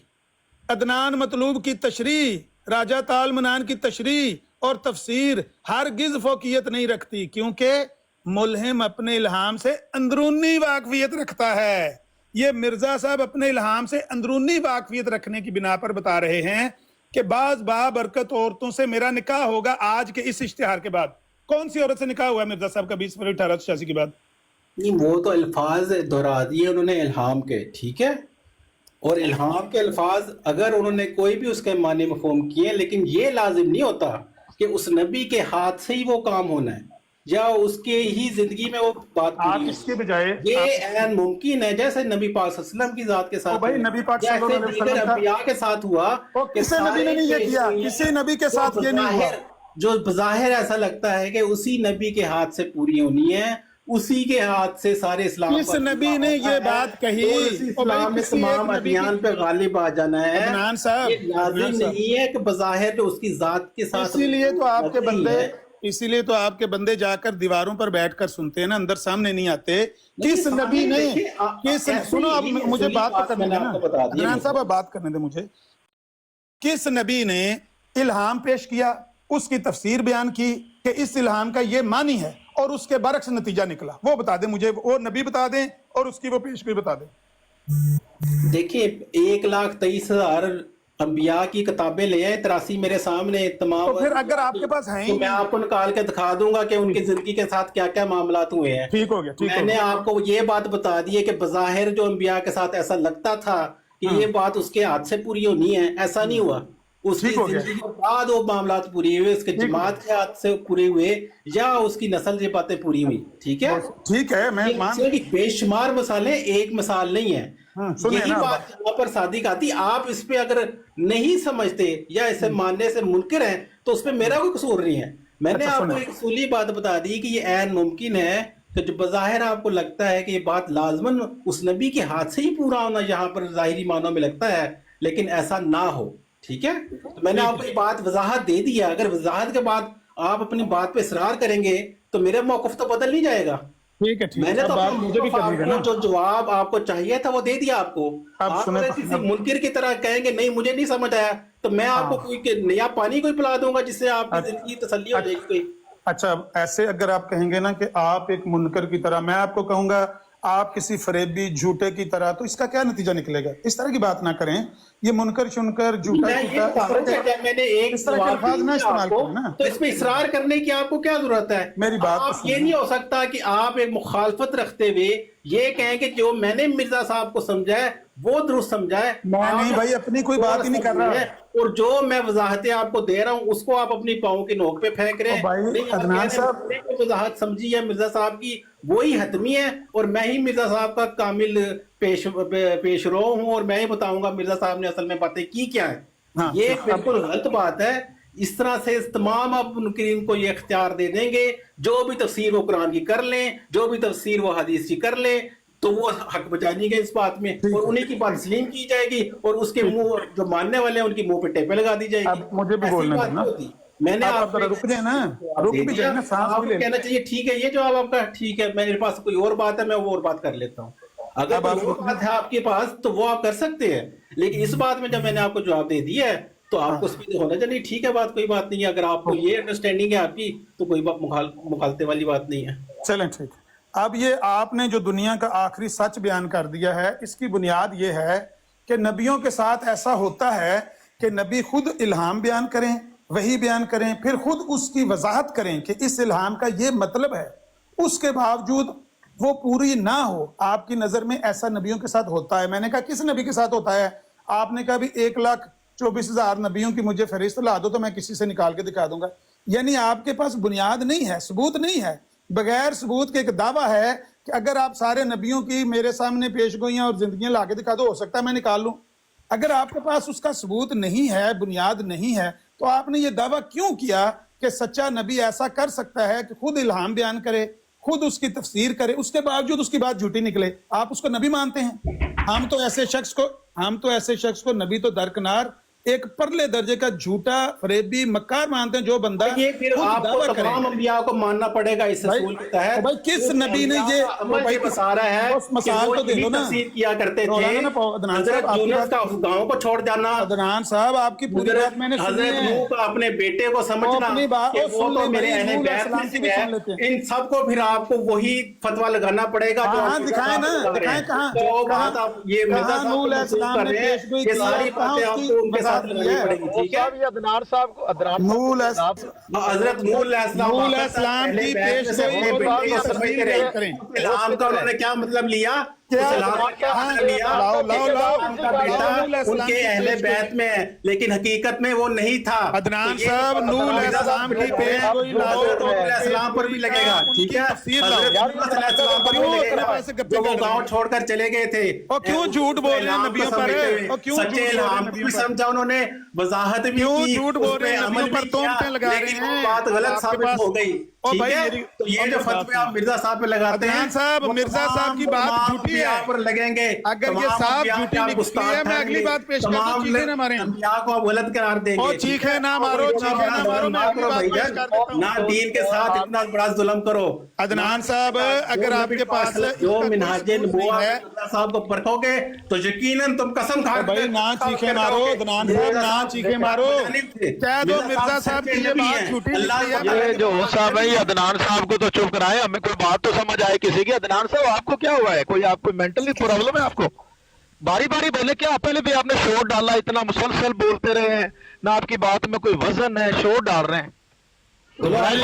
عدنان مطلوب کی تشریح، راجہ تعال منان کی تشریح اور تفسیر ہرگز فوقیت نہیں رکھتی، کیونکہ मुल्हिम अपने इल्हाम से अंदरूनी वाकफियत रखता है। ये मिर्जा साहब अपने इल्हाम से अंदरूनी वाकफियत रखने की बिना पर बता रहे हैं कि बाज बाबरकत औरतों से मेरा निकाह होगा आज के इस इश्तिहार के बाद। कौन सी औरत से निकाह हुआ है मिर्जा साहब का 20 फरवरी 1886 के बाद? नहीं, वो तो अल्फाज दोहरा दिए उन्होंने इल्हाम के, ठीक है, और इल्हाम के अल्फाज अगर उन्होंने कोई भी उसके माने मफहूम किए, लेकिन ये लाजिम नहीं होता कि उस नबी के हाथ से ही वो काम होना है या उसके ही जिंदगी में वो बात आप इसके बजाय ये ऐन मुमकिन है जैसे नबी पाक सल्लल्लाहु अलैहि वसल्लम की जात के साथ भाई हुआ, नबी पाक जैसे सल्लल्लाहु अलैहि दीगर वसल्लम अंबिया के साथ हुआ कि किसी नबी ने नहीं ये किया, किसी नबी के साथ ये नहीं हुआ। जो बज़ाहिर ऐसा लगता है कि उसी नबी के हाथ से पूरी होनी है, उसी के हाथ से सारे इस्लाम किस नबी ने ये बात कही? इस्लाम में तमाम अभियान पे गालिब आ जाना है। अदनान साहब, ये लाजिम नहीं है कि बज़ाहिर जो उसकी जात के साथ, इसीलिए तो आपके बंदे जाकर दीवारों पर बैठकर सुनते हैं ना, अंदर सामने नहीं आते। किस नबी ने सुनो, अब मुझे बात तो करने देना अदनान साहब, बात करने दे मुझे। किस नबी ने इल्हाम पेश किया, उसकी तफसीर बयान की कि इस इल्हाम का ये मानी है और उसके बरक्स नतीजा निकला, वो बता दे मुझे, वो नबी बता दें और उसकी वो पेश भी बता दें। देखिए 1,23,000 अंबिया की किताबें ले आए, 83 मेरे सामने तमाम। तो फिर अगर आपके पास हैं, तो मैं आपको निकाल के दिखा दूंगा कि उनकी जिंदगी के साथ क्या क्या मामलात हुए हैं। ठीक हो गया, ठीक मैंने आपको ये बात बता दी है कि बज़ाहिर जो अंबिया के साथ ऐसा लगता था कि ये बात उसके हाथ से पूरी होनी है, ऐसा नहीं हुआ। उसकी जिंदगी के बाद वो मामलात पूरी हुए, उसके जमात के हाथ से पूरे हुए या उसकी नस्ल से बातें पूरी हुई। ठीक है, ठीक है, मैं बेशुमार मसाले, एक मिसाल नहीं है। यही बात यहाँ पर सादिक आती। आप इस पे अगर नहीं समझते या इसे मानने से मुनकिर हैं तो उस पे मेरा कोई कसूर नहीं है। मैंने आपको एक असूली बात बता दी कि ये ऐन मुमकिन है कि जो बज़ाहिर आपको लगता है कि ये बात लाजमन उस नबी के हाथ से ही पूरा होना यहाँ पर ज़ाहिरी मानों में लगता है, लेकिन ऐसा ना हो। ठीक है, तो मैंने आपको ये बात वजाहत दे दी है। अगर वजाहत के बाद आप अपनी बात पे इसरार करेंगे तो मेरा मौक़िफ़ तो बदल नहीं जाएगा। ठीक है, ठीक मैंने तो मुझे भी करनी है ना। जो जवाब आपको चाहिए था वो दे दिया आपको। आप किसी मुनकिर की तरह कहेंगे नहीं मुझे नहीं समझ आया, तो मैं आपको कोई नया पानी कोई पिला दूंगा जिससे आपकी जिंदगी तसल्ली हो जाएगी कोई। अच्छा, ऐसे अगर आप कहेंगे ना कि आप एक मुनकर की तरह, मैं आपको कहूंगा आप किसी फरेबी झूठे की तरह, तो इसका क्या नतीजा निकलेगा? इस तरह की बात ना करें। ये मुनकर शुनकर झूठा मैंने एक अल्फाज ना इस्तेमाल करें ना, तो इसमें इसरार करने की आपको क्या जरूरत है? मेरी बात आप ये नहीं हो सकता कि आप एक मुखालफत रखते हुए ये कहें कि जो मैंने मिर्जा साहब को समझा है वो दुरुस्त समझा है। मैं नहीं भाई, अपनी कोई बात ही नहीं कर रहा है, और जो मैं वजाहतें आपको दे रहा हूँ उसको आप अपनी पाँव के नोक पे फेंक रहे हैं। अदनान साहब, वजाहत समझी है मिर्जा साहब की, वही हतमी है और मैं ही मिर्जा साहब का कामिल पेशरो हूँ और मैं ही बताऊंगा मिर्जा साहब ने असल में बातें की क्या है। हाँ, ये बिल्कुल गलत बात है। इस तरह से तमाम अब मुनकिरीन को ये इख्तियार दे देंगे, जो भी तफसीर वो कुरान की कर लें, जो भी तफसीर वो हदीस की कर लें, तो वो हक बचाएंगे इस बात में और उन्हीं की बात तस्लीम की जाएगी और उसके मुंह जो मानने वाले हैं उनकी मुंह पे टेपे लगा दी जाएगी। अब मुझे भी बोलना है ना, मैंने आप रुक जाए ना, रुक भी जाए ना, सांस भी ले। कहना चाहिए ठीक है, ये जवाब आपका ठीक है, मेरे पास कोई और बात है, मैं वो और बात कर लेता हूँ। अगर कोई और बात है आपके पास तो वो आप कर सकते हैं, लेकिन इस बात में जब मैंने आपको जवाब दे दिया है तो आपको उस पर होना चाहिए ठीक है, बात कोई बात नहीं है। अगर आपको ये अंडरस्टैंडिंग है आपकी तो कोई बात मुखालते वाली बात नहीं है। चलें, ठीक। अब ये आपने जो दुनिया का आखिरी सच बयान कर दिया है, इसकी बुनियाद ये है कि नबियों के साथ ऐसा होता है कि नबी खुद इल्हाम बयान करें, वही बयान करें, फिर खुद उसकी वजाहत करें कि इस इल्हाम का ये मतलब है, उसके बावजूद वो पूरी ना हो। आपकी नजर में ऐसा नबियों के साथ होता है? मैंने कहा किस नबी के साथ होता है? आपने कहा भी 1,24,000 नबियों की मुझे फहरिस्त ला दो तो मैं किसी से निकाल के दिखा दूंगा। यानी आपके पास बुनियाद नहीं है, सबूत नहीं है, बगैर सबूत के एक दावा है कि अगर आप सारे नबियों की मेरे सामने पेशगोइयां और जिंदगियां ला के दिखा दो, हो सकता है मैं निकाल लूं। अगर आपके पास उसका सबूत नहीं है, बुनियाद नहीं है, तो आपने ये दावा क्यों किया कि सच्चा नबी ऐसा कर सकता है कि खुद इल्हाम बयान करे, खुद उसकी तफसीर करे, उसके बावजूद उसकी बात झूठी निकले? आप उसको नबी मानते हैं? हम तो ऐसे शख्स को नबी तो दरकिनार एक परले दर्जे का झूठा फरेबी मक्कार मानते हैं जो बंदा ये फिर खुद आपको दावा करे। तमाम अंबिया को मानना पड़ेगा इस रसूल के तहत। भाई किस नबी ने ये भाई बता रहा है उस मसाल को दे दो ना। तफसीर किया करते थे अदनान हजरत साहब, यूनुस का गांव को छोड़ जाना, अदनान साहब आपकी पूरी बात मैंने सुनी हजरत है। नूह का अपने बेटे को समझना अपनी बात कि वो सुन तो ले मेरे भाई, अहले नूह बैत अलैहिस्सलाम में की से भी है। सुन लेते हैं। इन सबको फिर आपको वही फतवा लगाना पड़ेगा जो हाँ, आप दिखाएं ना, दिखाएं कहाँ, जो कहाँ, बात आप ये मिर्जा कहाँ साहब नूह को महसूस अलैहिस्सलाम कर ने रहे हैं, पेशगोई ये की सारी है, कहाँ बातें उसकी आपको उनके साथ वजाहत लगानी है? पड़ेगी, ठीक है। अदनान साहब हजरत नूह अलैहिस्सलाम की पेशगोई अपने बेटे को समझते रहे। करें। इल्हाम का उन्होंने क्या मतलब लिया? क्या? उस इल्हाम का क्या मतलब लिया? लाओ, उनका बेटा उनके अहले बैत में है, लेकिन हकीकत में वो नहीं था। अदनान तो ये साहब, नूह मिर्जा अलैहिस्सलाम साहब की पेशगोई तो नूह अलैहिस्सलाम पर भी लगेगा, ठीक है। तफसीर लाओ। हजरत यूनुस अलैहिस्सलाम पर भी क्यों लगेगा, इतने पैसे गप्पे जो वो कर रहे गांव हैं? छोड़कर चले गए थे। और क्यों झूठ बोल रहे हैं नबियों पर? और क्यों झूठ सच्चे बोल रहे हैं इल्हाम को नबियों भी पर? समझा उन्होंने, वजाहत भी क्यों की, झूठ बोल उस पे रहे हैं अमल नबियों पर? भी किया, तोहमतें लगा रहे लेकिन वो हैं। बात गलत आपके साबित पास- हो गई, ओ ठीक भाई, है। मेरी- तो ये जो मेरी बात फतवे आप मिर्जा साहब पे लगाते हैं, अदनान साहब, वो मिर्जा साहब की बात तमाम झूठी है। अंबिया पर लगेंगे। अगर ये तमाम साफ अंबिया झूठी के आप निकली गुस्ताख है, मैं अगली ठहरेंगे। बात पेश करता हूं, तमाम चीखें ना मारें। अंबिया को आप गलत करार देंगे। ओ चीखें ना मारो, चीखें ना मारो, मैं अगली बात पेश कर देता हूं। ना दीन के साथ इतना बड़ा जुल्म करो। अदनान साहब, अगर आपके पास जो मिनहाजे नबुव्वत है मिर्जा साहब को परखोगे तो यकीनन तुम कसम खा भाई ना चीखें मारो, अदनान साहब ना चीखें मारो, कह दो मिर्जा साहब की ये बात झूठी निकली है। ये जो साहब है, ये अदनान साहब को तो चुप कराए, हमें कोई बात तो समझ आए किसी की। अदनान साहब आपको क्या हुआ है? कोई आपको मेंटली प्रॉब्लम है आपको? बारी बारी बोले क्या? पहले भी आपने शोर डाला, इतना मुसलसल बोलते रहे हैं ना, आपकी बात में कोई वजन है, शोर डाल रहे हैं। वड़ाई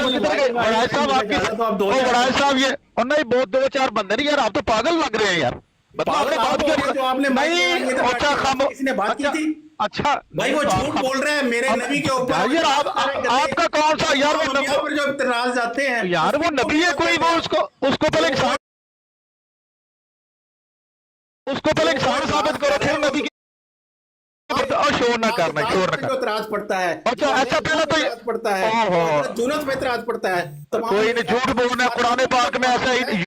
साहब आपकी वड़ाई साहब ये और नहीं बहुत 2-4 बंदे नहीं यार, आप तो पागल लग रहे हैं यार। मतलब आपने बात आपने नहीं अच्छा खामो किसने बात की थी? अच्छा भाई वो झूठ बोल रहे हैं मेरे नबी के ऊपर। यार आपका कौन सा यार वो नबियों पर जो इतराज जाते हैं यार वो नबी है कोई, वो उसको पहले इंसान साबित करो, फिर नबी की और शोर ना करना, शोर ना करना। इतराज पड़ता है। अच्छा ऐसा पहले तो इतराज पड़ता है, ओहो। यूनुस पे इतराज पड़ता है। कोई नहीं, झूठ बोलना, कुरान पाक में ऐसा ही,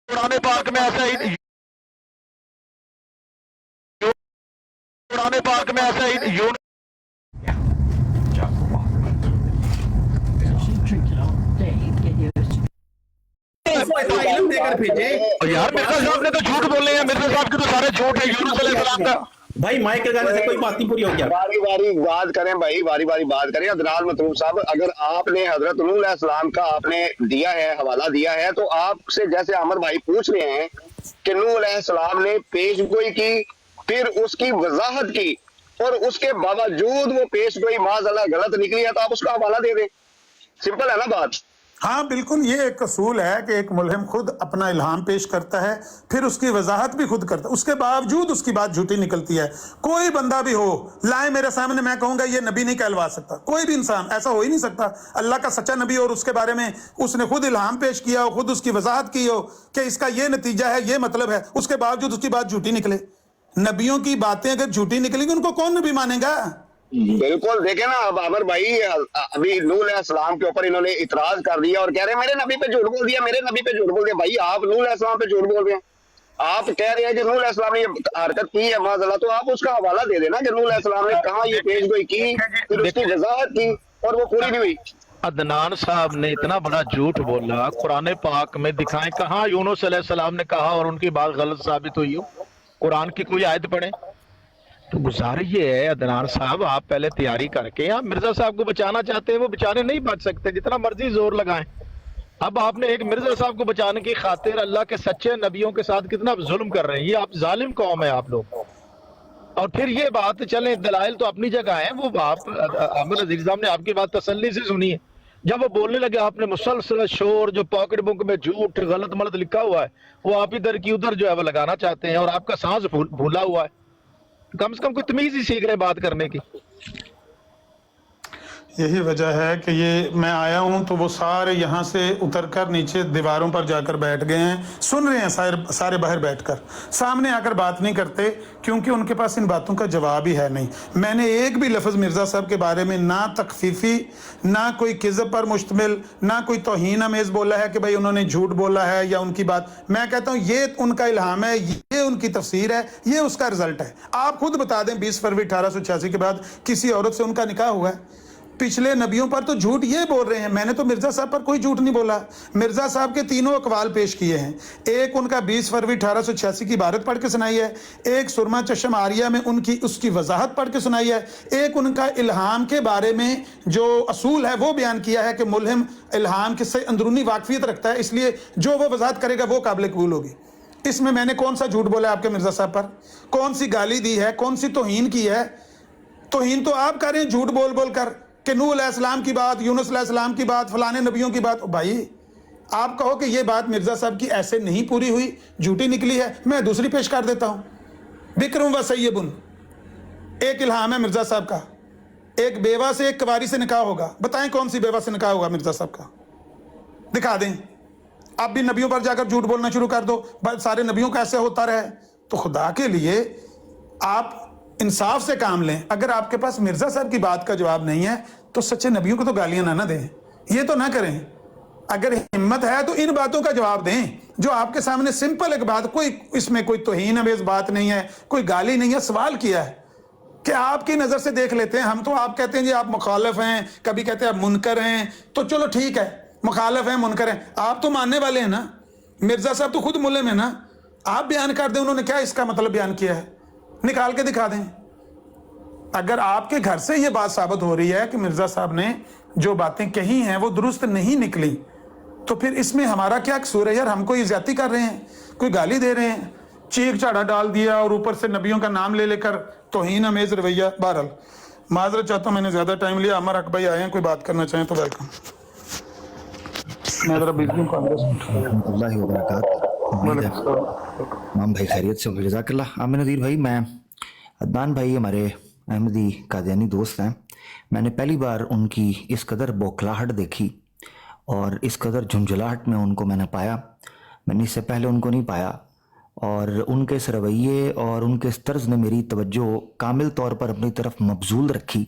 कुरान पाक में ऐसा ही, कुरान पाक में ऐसा ही इल्म देकर भेजे। यार मिर्जा साहब ने तो झूठ बोले हैं, मिर्जा साहब के तो सारे झूठ है। यूनुस अलैहिस्सलाम का भाई माइक लगाने से कोई बात नहीं पूरी हो गया। बारी बारी बात करें भाई, बारी बारी बात करें। अदनान मतलूब साहब, अगर आपने हजरत नूह अलैहिस्सलाम का आपने दिया है, हवाला दिया है, तो आपसे जैसे अमर भाई पूछ रहे हैं कि नूह अलैहिस्सलाम ने पेशगोई की, फिर उसकी वजाहत की, और उसके बावजूद वो पेशगोई माज़अल्लाह गलत निकली है, तो आप उसका हवाला दे दें। सिंपल है ना बात। हाँ बिल्कुल, ये एक असूल है कि एक मुल्हिम खुद अपना इल्हाम पेश करता है, फिर उसकी वजाहत भी खुद करता है, उसके बावजूद उसकी बात झूठी निकलती है। कोई बंदा भी हो लाए मेरे सामने, मैं कहूंगा ये नबी नहीं कहलवा सकता, कोई भी इंसान ऐसा हो ही नहीं सकता। अल्लाह का सच्चा नबी और उसके बारे में उसने खुद इल्हाम पेश किया हो, खुद उसकी वजाहत की हो कि इसका ये नतीजा है, ये मतलब है, उसके बावजूद उसकी बात झूठी निकले। नबियों की बातें अगर झूठी निकलेंगी उनको कौन नबी मानेगा? बिल्कुल, देखे ना अब अमर भाई, अभी नूह अलैहिस्सलाम के ऊपर इन्होंने इतराज कर दिया और कह रहे हैं मेरे नबी पे झूठ बोल दिया, मेरे नबी पे झूठ बोल दिया। भाई आप नूह अलैहिस्सलाम पे झूठ बोल रहे हैं, आप कह रहे हैं कि नूह अलैहिस्सलाम ने ये हरकत की है माज़अल्लाह, तो आप उसका हवाला दे देना कि नूह अलैहिस्सलाम ने कहाँ ये पेशगोई की, फिर उसकी वजाहत की, और वो पूरी नहीं हुई। अदनान साहब ने इतना बड़ा झूठ बोला, कुरान पाक में दिखाएं कहाँ यूनुस अलैहिस्सलाम ने कहा और उनकी बात गलत साबित हुई हो। कुरान की कोई आयत पढ़े। तो गुजारिश ये है अदनान साहब, आप पहले तैयारी करके, आप मिर्जा साहब को बचाना चाहते हैं, वो बेचारे नहीं बच सकते, जितना मर्जी जोर लगाएं। अब आपने एक मिर्जा साहब को बचाने की खातिर अल्लाह के सच्चे नबियों के साथ कितना जुल्म कर रहे हैं। ये आप जालिम कौम है आप लोग। और फिर ये बात चले, दलाइल तो अपनी जगह है, वो आप अमर अजीज साहब ने आपकी बात तसल्ली से सुनी है। जब वो बोलने लगे आपने मुसलसल शोर, जो पॉकेट बुक में झूठ गलत मलत लिखा हुआ है वो आप इधर की उधर जो है वो लगाना चाहते हैं, और आपका सांस भूला हुआ है। कम से कम कोई तमीज ही सीख रहे बात करने की। यही वजह है कि ये मैं आया हूं तो वो सारे यहाँ से उतर कर नीचे दीवारों पर जाकर बैठ गए हैं, सुन रहे हैं सारे बाहर बैठकर, सामने आकर बात नहीं करते क्योंकि उनके पास इन बातों का जवाब ही है नहीं। मैंने एक भी लफ्ज़ मिर्ज़ा साहब के बारे में ना तकफीफी, ना कोई किज़ब पर मुश्तमिल, ना कोई तौहीन अमेज़ बोला है कि भाई उन्होंने झूठ बोला है या उनकी बात। मैं कहता हूँ ये उनका इल्हाम है, ये उनकी तफसीर है, ये उसका रिजल्ट है। आप खुद बता दें 20 फरवरी 1886 के बाद किसी औरत से उनका निकाह हुआ है? पिछले नबियों पर तो झूठ ये बोल रहे हैं, मैंने तो मिर्ज़ा साहब पर कोई झूठ नहीं बोला। मिर्ज़ा साहब के तीनों अकवाल पेश किए हैं, एक उनका 20 फरवरी 1886 की इबारत पढ़ के सुनाई है, एक सुरमा चश्म आरिया में उसकी वजाहत पढ़ के सुनाई है, एक उनका इल्हाम के बारे में जो असूल है वो बयान किया है कि मुल्हिम इल्हाम के से अंदरूनी वाकफियत रखता है, इसलिए जो वो वजाहत करेगा वो काबिल कबूल होगी। इसमें मैंने कौन सा झूठ बोला है आपके मिर्ज़ा साहब पर? कौन सी गाली दी है? कौन सी तौहीन की है? तौहीन तो आप कर रहे हैं झूठ बोल बोल कर कि नूह अलैहिस्सलाम की बात, यूनुस अलैहिस्सलाम की बात, फलाने नबियों की बात। भाई आप कहो कि ये बात मिर्ज़ा साहब की ऐसे नहीं पूरी हुई, झूठी निकली है, मैं दूसरी पेश कर देता हूँ। बिक्रम व सैयबुन, एक इल्हाम है मिर्ज़ा साहब का, एक बेवा से एक कवारी से निकाह होगा। बताएं कौन सी बेवा से निकाह होगा मिर्ज़ा साहब का? दिखा दें। आप भी नबियों पर जाकर झूठ बोलना शुरू कर दो, सारे नबियों का ऐसे होता रहे। तो खुदा के लिए आप इंसाफ से काम लें। अगर आपके पास मिर्ज़ा साहब की बात का जवाब नहीं है तो सच्चे नबियों को तो गालियां ना दें, ये तो ना करें। अगर हिम्मत है तो इन बातों का जवाब दें जो आपके सामने सिंपल एक बात, कोई इसमें कोई तौहीन अमेज़ बात नहीं है, कोई गाली नहीं है, सवाल किया है कि आपकी नज़र से देख लेते हैं। हम तो आप कहते हैं जी आप मुखालिफ हैं, कभी कहते हैं आप मुनकर हैं, तो चलो ठीक है, मुखालिफ हैं मुनकर हैं, आप तो मानने वाले हैं ना। मिर्ज़ा साहब तो खुद मुल्लिम है ना, आप बयान कर दें उन्होंने क्या इसका मतलब बयान किया है, निकाल के दिखा दें। अगर आपके घर से ये बात साबित हो रही है कि मिर्ज़ा साहब ने जो बातें कही हैं वो दुरुस्त नहीं निकली, तो फिर इसमें हमारा क्या कसूर है यार? हम कोई ज्यादती कर रहे हैं, कोई गाली दे रहे हैं, चीख चाड़ा डाल दिया और ऊपर से नबियों का नाम ले लेकर तौहीन अमेज़ रवैया। बहरहाल माजरत चाहता हूँ, मैंने ज़्यादा टाइम लिया। अमर हक भाई आए हैं, कोई बात करना चाहें तो वेलकम। मैं ज़रा बिजी हूँ कांग्रेस माम भाई खैरियत से होंगे? जज़ाकल्लाह। आमिर नज़ीर भाई, मैं अदनान भाई हमारे अहमदी कादियानी दोस्त हैं। मैंने पहली बार उनकी इस कदर बौखलाहट देखी और इस कदर झुंझलाहट में उनको मैंने पाया। मैंने इससे पहले उनको नहीं पाया और उनके इस रवैये और उनके इस तर्ज ने मेरी तवज्जो कामिल तौर पर अपनी तरफ मबजूल रखी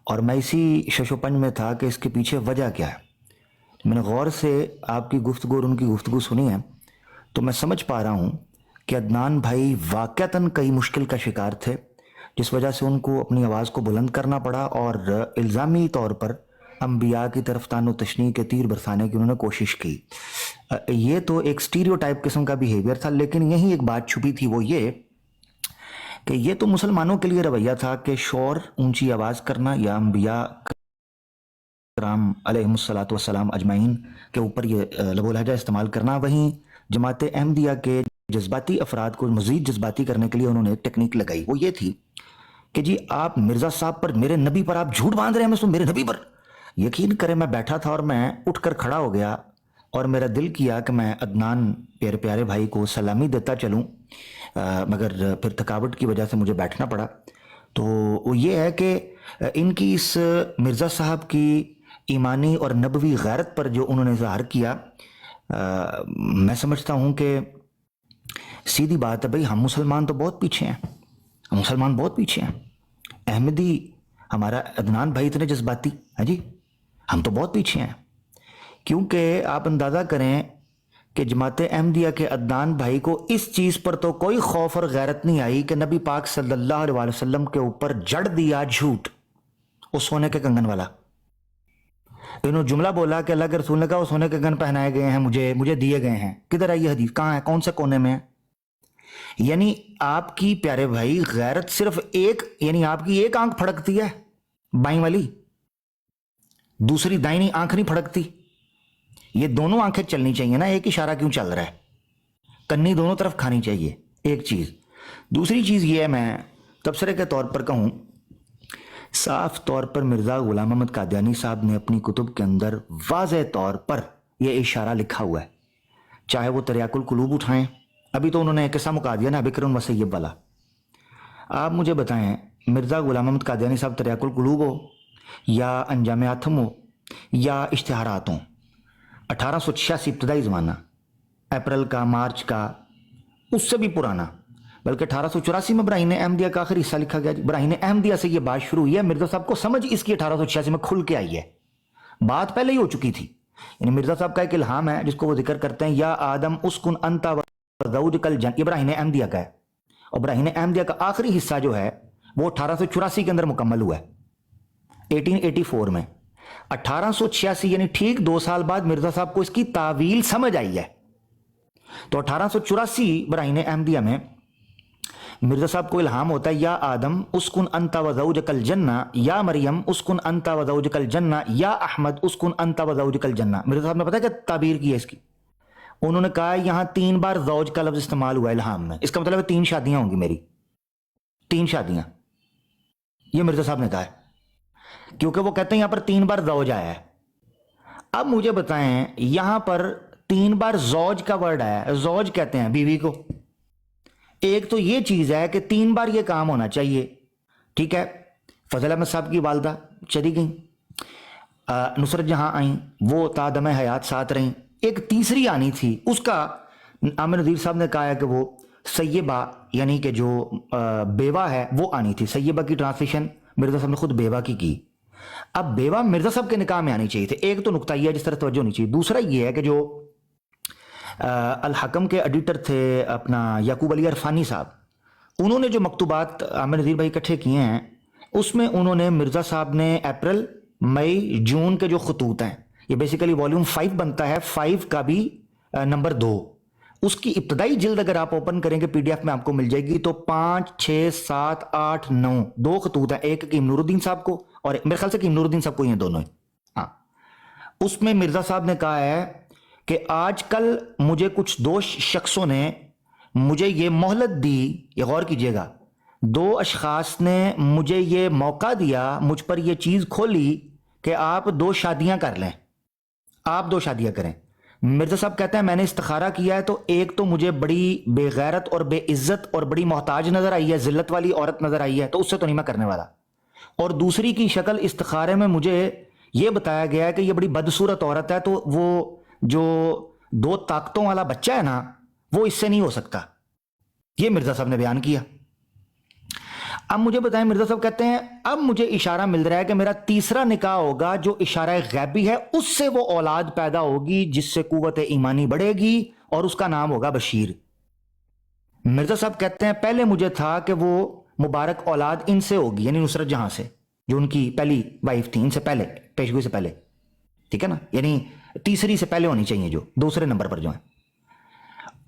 और मैं इसी शशोपंज में था कि इसके पीछे वजह क्या है। मैंने गौर से आपकी गुफ्तगू और उनकी गुफ्तगू सुनी है तो मैं समझ पा रहा हूँ कि अदनान भाई वाक़तन कई मुश्किल का शिकार थे, जिस वजह से उनको अपनी आवाज़ को बुलंद करना पड़ा और इल्ज़ामी तौर पर अंबिया की तरफ तानो तशनी के तीर बरसाने की उन्होंने कोशिश की। ये तो एक स्टीरियोटाइप किस्म का बिहेवियर था, लेकिन यही एक बात छुपी थी, वो ये कि ये तो मुसलमानों के लिए रवैया था कि शोर, ऊंची आवाज़ करना या अंबिया कराम अलैहिमुस्सलातु वस्सलाम अजमाइन के ऊपर ये लबो लहजा इस्तेमाल करना। वहीं जमात अहमदिया के जज्बाती अफराद को मज़ीद जज्बाती करने के लिए उन्होंने एक टेक्निक लगाई, वो ये थी कि जी आप मिर्ज़ा साहब पर, मेरे नबी पर आप झूठ बांध रहे हैं, मैं मेरे नबी पर। यकीन करें मैं बैठा था और मैं उठकर खड़ा हो गया और मेरा दिल किया कि मैं अदनान प्यारे प्यारे भाई को सलामी देता चलूं, मगर फिर थकावट की वजह से मुझे बैठना पड़ा। तो वो ये है कि इनकी इस मिर्ज़ा साहब की ईमानी और नबवी गैरत पर जो उन्होंने इज़हार किया, मैं समझता हूँ कि सीधी बात है भाई, हम मुसलमान तो बहुत पीछे हैं, हम मुसलमान बहुत पीछे हैं। अहमदी हमारा अदनान भाई इतने जज्बाती है जी, हम तो बहुत पीछे हैं। क्योंकि आप अंदाज़ा करें कि जमात अहमदिया के अदनान भाई को इस चीज़ पर तो कोई खौफ और गैरत नहीं आई कि नबी पाक सल्लल्लाहु अलैहि वसल्लम के ऊपर जड़ दिया झूठ, उस सोने के कंगन वाला। इन्होंने जुमला बोला कि अल्लाह के रसूल ने कहा वो सोने के कंगन पहनाए गए हैं, मुझे दिए गए हैं। किधर आई ये हदीस? कहाँ है? कौन से कोने में है? यानी आपकी प्यारे भाई गैरत सिर्फ एक, यानी आपकी एक आंख फड़कती है बाईं वाली, दूसरी दाहिनी आंख नहीं फड़कती। ये दोनों आंखें चलनी चाहिए ना, एक इशारा क्यों चल रहा है? कन्नी दोनों तरफ खानी चाहिए, एक चीज। दूसरी चीज ये है, मैं तबसरे के तौर पर कहूं, साफ तौर पर मिर्जा गुलाम अहमद कादियानी साहब ने अपनी कुतुब के अंदर वाज़ेह तौर पर यह इशारा लिखा हुआ है, चाहे वो तरियाकुल कुलूब उठाएं, अभी तो उन्होंने एक किस्सा मुका दिया ना बिक्रम व सैयब वाला। आप मुझे बताएं, मिर्जा गुलाम अहमद कादियानी साहब तरियाकुल कुलूब हो या अंजाम आथम हो या इश्तहारात हों, 1886 इब्तदाई ज़माना, अप्रैल का, मार्च का, उससे भी पुराना, बल्कि 1884 में ब्राहीन अहमदिया का आखिरी हिस्सा लिखा गया। ब्राहीन अहमदिया से ये बात शुरू हुई है, मिर्जा साहब को समझ इसकी 1886 में खुल के आई है, बात पहले ही हो चुकी थी। यानी मिर्जा साहब का एक इल्हाम है जिसको वो जिक्र करते हैं, या आदम उस्कुन अंता व ज़ौजुकल जन्न, ये ब्राहीन अहमदिया का है। और ब्राहीन अहमदिया का आखिरी हिस्सा जो है वो 1884 के अंदर मुकम्मल हुआ है, 1884 में। 1886 यानी ठीक 2 साल बाद मिर्जा साहब को इसकी तावील समझ आई है। तो 1884 ब्राहीन अहमदिया में मिर्जा साहब को इल्हाम होता है, या आदम उस्कुन अंता व ज़ौजुकल जन्ना, या मरियम उस्कुन अंता व ज़ौजुकल जन्ना, या अहमद उस्कुन अंता व ज़ौजुकल जन्ना। मिर्जा साहब ने पता है क्या ताबीर की है इसकी? उन्होंने कहा यहां 3 बार ज़ौज का लफ्ज इस्तेमाल हुआ इल्हाम में, इसका मतलब है 3 शादियां होंगी मेरी, 3 शादियां, ये मिर्जा साहब ने कहा है, क्योंकि वो कहते हैं यहां पर 3 बार ज़ौज आया है। अब मुझे बताएं, यहां पर 3 बार ज़ौज का वर्ड आया है, ज़ौज कहते हैं बीवी को। एक तो ये चीज है कि 3 बार ये काम होना चाहिए, ठीक है। फजल अहमद साहब की वालदा चली गई, नुसरत जहां आई, वो तादम हयात साथ रही। एक तीसरी आनी थी, उसका आमिर नज़ीर साहब ने कहा है कि वो सैयबा यानी कि जो बेवा है वो आनी थी। सैयबा की ट्रांसलेशन मिर्जा साहब ने खुद बेवा की। अब बेवा मिर्जा साहब के निकाह में आनी चाहिए थे। एक तो नुक्ता यह है जिस तरह तवज्जो होनी चाहिए। दूसरा ये है कि जो अल हकम के एडिटर थे अपना याकूब अली अरफानी साहब, उन्होंने जो मकतूबात आमिर नज़ीर भाई इकट्ठे किए हैं, उसमें उन्होंने मिर्जा साहब ने अप्रैल, मई, जून के जो खतूत हैं, ये बेसिकली वॉल्यूम 5 बनता है, 5 का भी नंबर 2, उसकी इब्तदाई जिल्द अगर आप ओपन करेंगे पीडीएफ में आपको मिल जाएगी, तो 5, 6, 7, 8, 9 2 खतूत हैं, एक कीम नूरुद्दीन साहब को और मेरे ख्याल से कीम नूरुद्दीन साहब को, ये दोनों ही। हाँ, उसमें मिर्जा साहब ने कहा है कि आजकल मुझे कुछ 2 शख्सों ने मुझे ये मोहलत दी, ये गौर कीजिएगा, 2 अशखास ने मुझे ये मौका दिया, मुझ पर ये चीज खोली कि आप 2 शादियां कर लें, आप 2 शादियां करें। मिर्जा साहब कहते हैं मैंने इस्तिखारा किया है, तो एक तो मुझे बड़ी बेगैरत और बेइज्जत और बड़ी मोहताज नजर आई है, जिल्लत वाली औरत नजर आई है, तो उससे तो नहीं मैं करने वाला। और दूसरी की शक्ल इस्तिखारे में मुझे यह बताया गया है कि यह बड़ी बदसूरत औरत है, तो वो जो 2 ताकतों वाला बच्चा है ना, वो इससे नहीं हो सकता। यह मिर्जा साहब ने बयान किया। अब मुझे बताएं, मिर्जा साहब कहते हैं अब मुझे इशारा मिल रहा है कि मेरा तीसरा निकाह होगा, जो इशारा गैबी है, उससे वो औलाद पैदा होगी जिससे कुव्वत ईमानी बढ़ेगी और उसका नाम होगा बशीर। मिर्जा साहब कहते हैं पहले मुझे था कि वो मुबारक औलाद इनसे होगी, यानी नुसरत जहां से, जो उनकी पहली वाइफ थी, इनसे पहले, पेशगोई से पहले, ठीक है ना, यानी तीसरी से पहले होनी चाहिए, जो दूसरे नंबर पर जो है।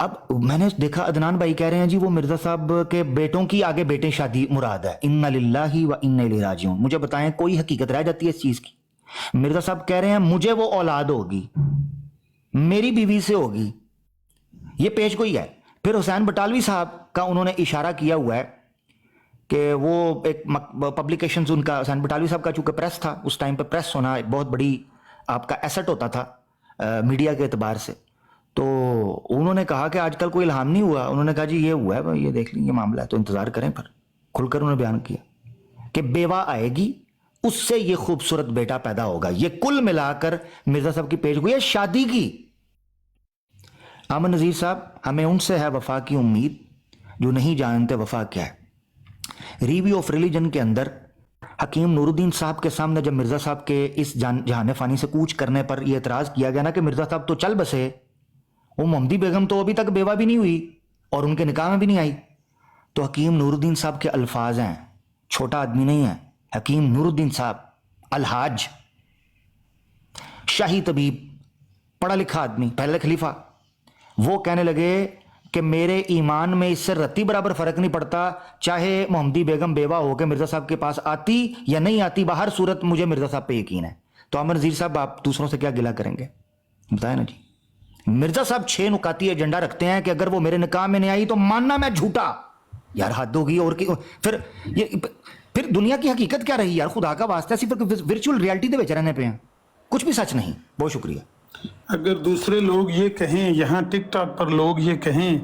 अब मैंने देखा अदनान भाई कह रहे हैं जी वो मिर्जा साहब के बेटों की आगे बेटे शादी मुराद है, इन्ना लिल्लाही व इन्ना इलैहि राजिऊन। मुझे बताएं कोई हकीकत रह जाती है इस चीज की? मिर्जा साहब कह रहे हैं मुझे वो औलाद होगी, मेरी बीवी से होगी, ये पेशगोई है। फिर हुसैन बटालवी साहब का उन्होंने इशारा किया हुआ है कि वो एक पब्लिकेशंस, उनका हुसैन बटालवी साहब का चूंकि प्रेस था, उस टाइम पे प्रेस होना एक बहुत बड़ी आपका एसेट होता था मीडिया के एतबार से। तो उन्होंने कहा कि आजकल कोई इल्हाम नहीं हुआ, उन्होंने कहा जी ये हुआ है भाई, ये देख लीजिए मामला है, तो इंतजार करें। पर खुलकर उन्होंने बयान किया कि बेवा आएगी, उससे ये खूबसूरत बेटा पैदा होगा। ये कुल मिलाकर मिर्जा साहब की पेशगोई है शादी की। आमिर नज़ीर साहब, हमें उनसे है वफा की उम्मीद जो नहीं जानते वफा क्या है। रिव्यू ऑफ रिलीजन के अंदर हकीम नूरुद्दीन साहब के सामने जब मिर्जा साहब के इस जहान फानी से कूच करने पर यह एतराज किया गया ना कि मिर्जा साहब तो चल बसे, वो मोहम्मदी बेगम तो अभी तक बेवा भी नहीं हुई और उनके निकाह में भी नहीं आई, तो हकीम नूरुद्दीन साहब के अल्फाज हैं, छोटा आदमी नहीं है, हकीम नूरुद्दीन साहब अलहाज, शाही तबीब, पढ़ा लिखा आदमी, पहले खलीफा, वो कहने लगे कि मेरे ईमान में इससे रत्ती बराबर फर्क नहीं पड़ता, चाहे मोहम्मदी बेगम बेवा होकर मिर्जा साहब के पास आती या नहीं आती, बाहर सूरत मुझे मिर्जा साहब पे यकीन है। तो आमिर नज़ीर साहब, आप दूसरों से क्या गिला करेंगे, बताए ना जी। मिर्जा साहब 6 नुकाती एजेंडा रखते हैं कि अगर वो मेरे निकाह में नहीं आई तो मानना मैं झूठा। यार हद होगी। और फिर दुनिया की हकीकत क्या रही यार, खुदा का वास्ता, सिर्फ वर्चुअल रियलिटी दे विच रहने पे हैं, कुछ भी सच नहीं। बहुत शुक्रिया। अगर दूसरे लोग ये कहें, यहाँ टिकटॉक पर लोग ये कहें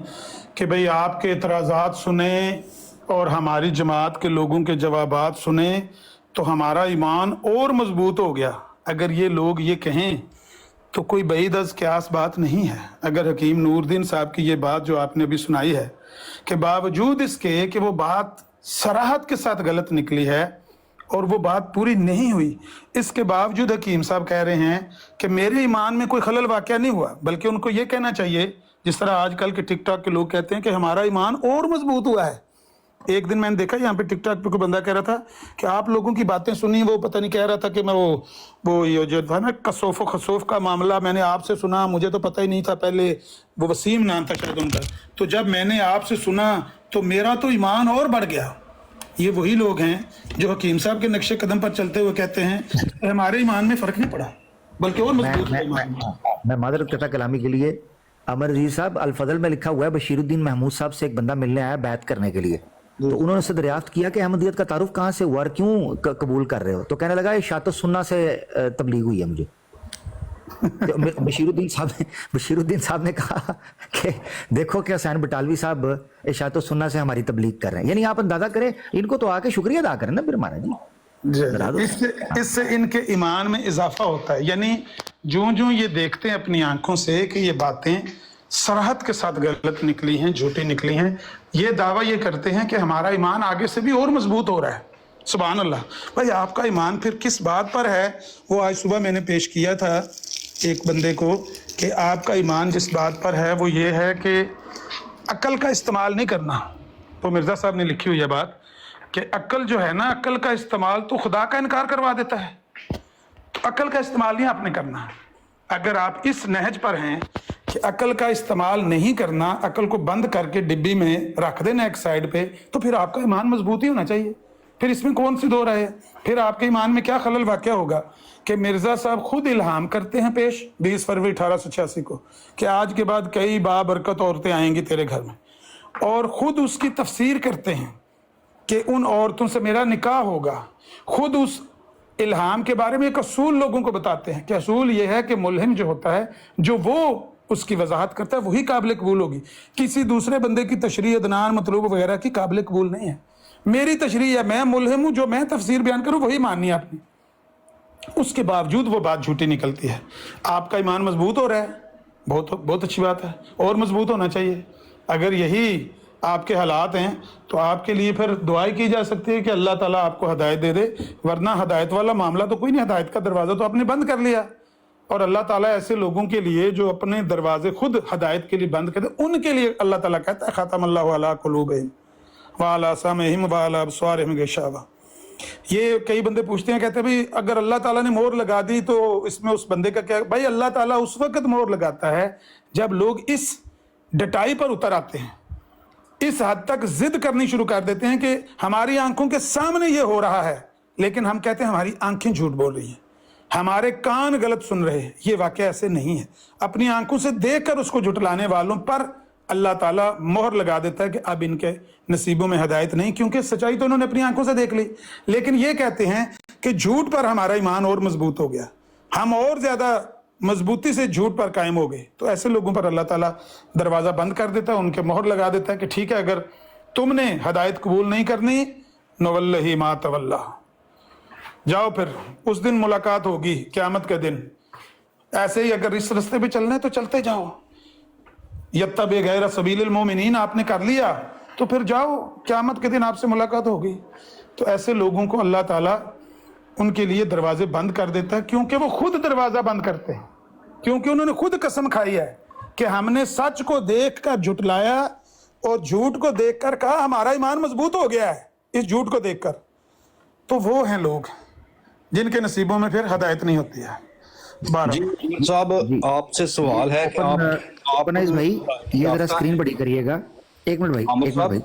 कि भाई आपके एतराज़ात सुने और हमारी जमात के लोगों के जवाबात सुने, तो हमारा ईमान और मजबूत हो गया। अगर ये लोग ये कहें तो कोई बईद अज़ क़यास बात नहीं है। अगर हकीम नूरुद्दीन साहब की ये बात जो आपने अभी सुनाई है कि बावजूद इसके कि वो बात सराहत के साथ गलत निकली है और वो बात पूरी नहीं हुई, इसके बावजूद हकीम साहब कह रहे हैं कि मेरे ईमान में कोई खलल वाक़या नहीं हुआ, बल्कि उनको ये कहना चाहिए जिस तरह आजकल के टिकटॉक के लोग कहते हैं कि हमारा ईमान और मजबूत हुआ है। एक दिन मैंने देखा यहाँ पे टिकटॉक पे कोई बंदा कह रहा था कि आप लोगों की बातें सुनी, वो पता नहीं कह रहा था कि मैं वो ये जो था ना कसोफ खसोफ का मामला मैंने आपसे सुना, मुझे तो पता ही नहीं था पहले, वो वसीम नाम था शायद उनका, तो जब मैंने आपसे सुना तो मेरा तो ईमान और बढ़ गया। ये वही लोग हैं जो हकीम साहब के नक्शे कदम पर चलते हुए कहते हैं कि हमारे ईमान में फ़र्क नहीं पड़ा बल्कि और मजबूत मैं मादरत करता कलामी के लिए। अमर अजीज साहब, अल फजल में लिखा हुआ है बशीरुद्दीन महमूद साहब से एक बंदा मिलने आया बैत करने के लिए, तो उन्होंने उससे दरियाफ्त किया कि अहमदियत का तारुफ कहाँ से हुआ और क्यों कबूल कर रहे हो, तो कहने लगा इशाअत सुन्ना से तबलीग हुई है मुझे। तो बशीरुद्दीन साहब ने कहा कि देखो कि हुसैन बटालवी साहब इशाअत सुन्ना से हमारी तबलीग कर रहे हैं, यानी आप अंदाजा करें, इनको तो आके शुक्रिया अदा करें ना फिर महाराज जी। इससे इनके ईमान में इजाफा होता है, यानी जो ये देखते हैं अपनी आंखों से कि ये बातें सराहत के साथ गलत निकली हैं, झूठी निकली हैं, ये दावा ये करते हैं कि हमारा ईमान आगे से भी और मजबूत हो रहा है। सुभान अल्लाह। भाई आपका ईमान फिर किस बात पर है? वो आज सुबह मैंने पेश किया था एक बंदे को कि आपका ईमान जिस बात पर है वो ये है कि अक्ल का इस्तेमाल नहीं करना। तो मिर्ज़ा साहब ने लिखी हुई है बात कि अक्ल जो है ना, अक्ल का इस्तेमाल तो खुदा का इनकार करवा देता है, तो अक्ल का इस्तेमाल नहीं आपने करना। अगर आप इस नहज पर हैं कि अक्ल का इस्तेमाल नहीं करना, अक्ल को बंद करके डिब्बी में रख देना एक साइड पे, तो फिर आपका ईमान मजबूत ही होना चाहिए। फिर इसमें कौन सी दो राय है? फिर आपके ईमान में क्या खलल वाक़या होगा कि मिर्ज़ा साहब खुद इल्हाम करते हैं पेश 20 फरवरी 1886 को कि आज के बाद कई बाबरकत औरतें आएंगी तेरे घर में, और ख़ुद उसकी तफसीर करते हैं कि उन औरतों से मेरा निकाह होगा। खुद उस इल्हाम के बारे में एक असूल लोगों को बताते हैं कि असूल ये है कि मुल्हिम जो होता है, जो वो उसकी वजाहत करता है, वही काबिल कबूल होगी। किसी दूसरे बंदे की तशरीह अदनान मतलूब वगैरह की काबिल कबूल नहीं है। मेरी तशरीह है, मैं मुल्हिम हूँ, जो मैं तफसीर बयान करूँ वही माननी है आपने। उसके बावजूद वो बात झूठी निकलती है। आपका ईमान मजबूत हो रहा है, बहुत अच्छी बात है, और मजबूत होना चाहिए। अगर यही आपके हालात हैं तो आपके लिए फिर दुआई की जा सकती है कि अल्लाह ताला आपको हदायत दे दे, वरना हदायत वाला मामला तो कोई नहीं, हदायत का दरवाज़ा तो आपने बंद कर लिया। और अल्लाह ताला ऐसे लोगों के लिए जो अपने दरवाजे खुद हदायत के लिए बंद कर दे, उनके लिए अल्लाह ताला कहता है ख़तमल्लाहु अला कुलूबिहिम व अला समइहिम व अला अबसारिहिम गिशावा। ये कई बंदे पूछते हैं, कहते हैं भाई अगर अल्लाह ताला ने मोहर लगा दी तो इसमें उस बंदे का क्या? भाई अल्लाह ताला उस वक्त मोहर लगाता है जब लोग इस डटाई पर उतर आते हैं, इस हद तक जिद करनी शुरू कर देते हैं कि हमारी आंखों के सामने ये हो रहा है, लेकिन हम कहते हैं हमारी आंखें झूठ बोल रही हैं, हमारे कान गलत सुन रहे हैं। ये वाकया ऐसे नहीं है। अपनी आंखों से देखकर उसको झुटलाने वालों पर अल्लाह ताला मोहर लगा देता है कि अब इनके नसीबों में हदायत नहीं, क्योंकि सच्चाई तो उन्होंने अपनी आंखों से देख ली। लेकिन ये कहते हैं कि झूठ पर हमारा ईमान और मजबूत हो गया, हम और ज्यादा मजबूती से झूठ पर कायम हो गए। तो ऐसे लोगों पर अल्लाह ताला दरवाज़ा बंद कर देता है, उनके मोहर लगा देता है कि ठीक है, अगर तुमने हदायत कबूल नहीं करनी, नवल्लही मा तवल्ला, जाओ फिर उस दिन मुलाकात होगी क़यामत के दिन। ऐसे ही अगर इस रास्ते पे चलना है तो चलते जाओ। यत्तबि गैर सबीलिल मोमिनीन आपने कर लिया तो फिर जाओ, क़यामत के दिन आपसे मुलाकात होगी। तो ऐसे लोगों को अल्लाह ताला उनके लिए दरवाजे बंद कर देता है, क्योंकि वो खुद दरवाज़ा बंद करते हैं, क्योंकि उन्होंने खुद कसम खाई है कि हमने सच को देखकर झुटलाया और झूठ को देखकर कहा हमारा ईमान मजबूत हो गया है इस झूठ को देखकर। तो वो हैं लोग जिनके नसीबों में फिर हदायत नहीं होती है। साहब आपसे सवाल है कि आप भाई ये जरा स्क्रीन बड़ी करिएगा, एक मिनट भाई, एक मिनट भाई,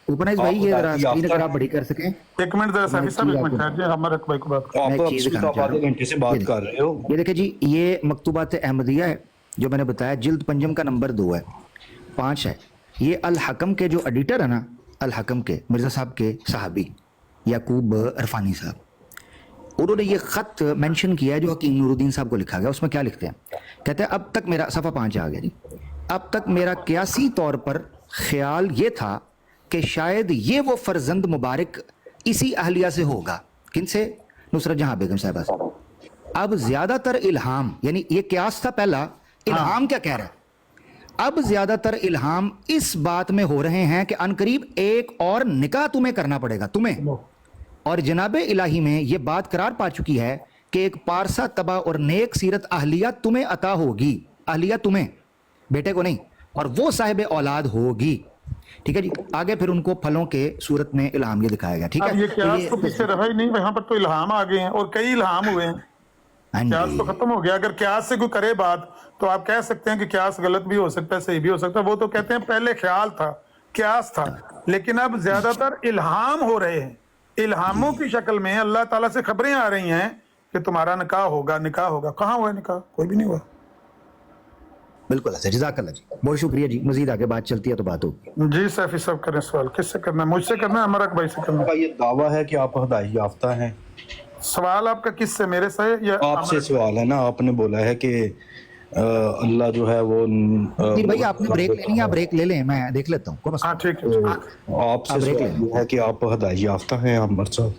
उपनाइज भाई ये जरा स्क्रीन अगर आप बड़ी कर सकें। एक मिनट जरा साहब, एक मिनट हमारे भाई को बात आप आधे घंटे से बात कर रहे हो। ये देखिए जी, ये मकतूबात अहमदिया है जो मैंने बताया, जिल्द पंजम का नंबर 2 है, 5 है। ये अल हकम के जो एडिटर है ना, अल हकम के मिर्ज़ा साहब के सहाबी याकूब अरफानी साहब, उन्होंने ये ख़त मेंशन किया है जो हकीम नूरुद्दीन साहब को लिखा गया। उसमें क्या लिखते हैं? कहते हैं अब तक मेरा, सफ़ा 5 आ गया जी, अब तक मेरा क़यासी तौर पर ख्याल ये था कि शायद ये वो फर्जंद मुबारक इसी अहलिया से होगा। किनसे? नुसरत जहां बेगम साहिबा से। अब ज्यादातर इल्हाम, यानी ये क्यास था पहला, इल्हाम क्या कह रहा है? अब ज्यादातर इल्हाम इस बात में हो रहे हैं कि अनकरीब एक और निकाह तुम्हें करना पड़ेगा, तुम्हें। और जनाबे इलाही में यह बात करार पा चुकी है कि एक पारसा तबा और नेक सीरत अहलिया तुम्हें अता होगी, अहलिया तुम्हें, बेटे को नहीं, और वो साहिब औलाद होगी। ठीक है जी। आगे फिर उनको फलों के सूरत में इल्हाम ये दिखाया गया। ठीक अब है, ये क्यास तो पीछे रहा ही नहीं, यहाँ पर तो इल्हाम आ गए हैं और कई इल्हाम हुए हैं। क्यास तो खत्म हो गया। अगर क्यास से कोई करे बात तो आप कह सकते हैं कि क्यास गलत भी हो सकता है, सही भी हो सकता है। वो तो कहते हैं पहले ख्याल था, क्यास था, लेकिन अब ज्यादातर इल्हाम हो रहे हैं। इल्हामों की शक्ल में अल्लाह ताला से खबरें आ रही हैं कि तुम्हारा निकाह होगा, निकाह होगा। कहाँ हुआ निकाह? कोई भी नहीं हुआ। बिल्कुल ऐसे। जज़ाकल्लाह जी, बहुत शुक्रिया जी। मजीद आगे बात चलती है तो बात होगी जी। सैफी साहब करें सवाल। किससे करना है? मुझसे करना है, अमरक भाई से करना है? ये दावा है कि आप हिदायत याफ्ता हैं। सवाल आपका किससे, मेरे से या आपसे सवाल है ना, आपने बोला है कि अल्लाह जो है वो भाई आपने ब्रेक लेनी है, आप ब्रेक ले लें, मैं देख लेता हूँ। हाँ ठीक है। आपसे सवाल है कि आप हिदायत याफ्ता हैं अमर साहब?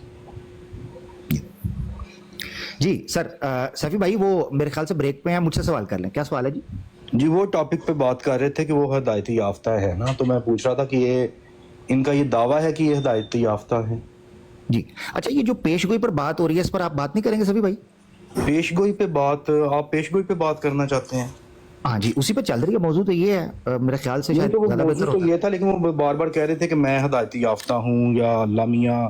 जी सर, सैफी भाई वो मेरे ख्याल से ब्रेक पे हैं, मुझसे सवाल कर लें। क्या सवाल है जी? जी वो टॉपिक पे बात कर रहे थे कि वो हिदायत याफ्ता है ना, तो मैं पूछ रहा था कि ये इनका ये दावा है कि ये हिदायत याफ्ता है। जी अच्छा, ये जो पेशगोई पर बात हो रही है इस पर आप बात नहीं करेंगे सभी भाई? पेशगोई पे बात, आप पेशगोई पे बात करना चाहते हैं? हाँ जी, उसी पे चल रही है मौजूद। तो ये है मेरे ख्याल से शायद तो ज्यादा बेहतर तो होता ये था, लेकिन वो बार बार कह रहे थे कि मैं हिदायत याफ्ता हूँ या अल्लाह मियां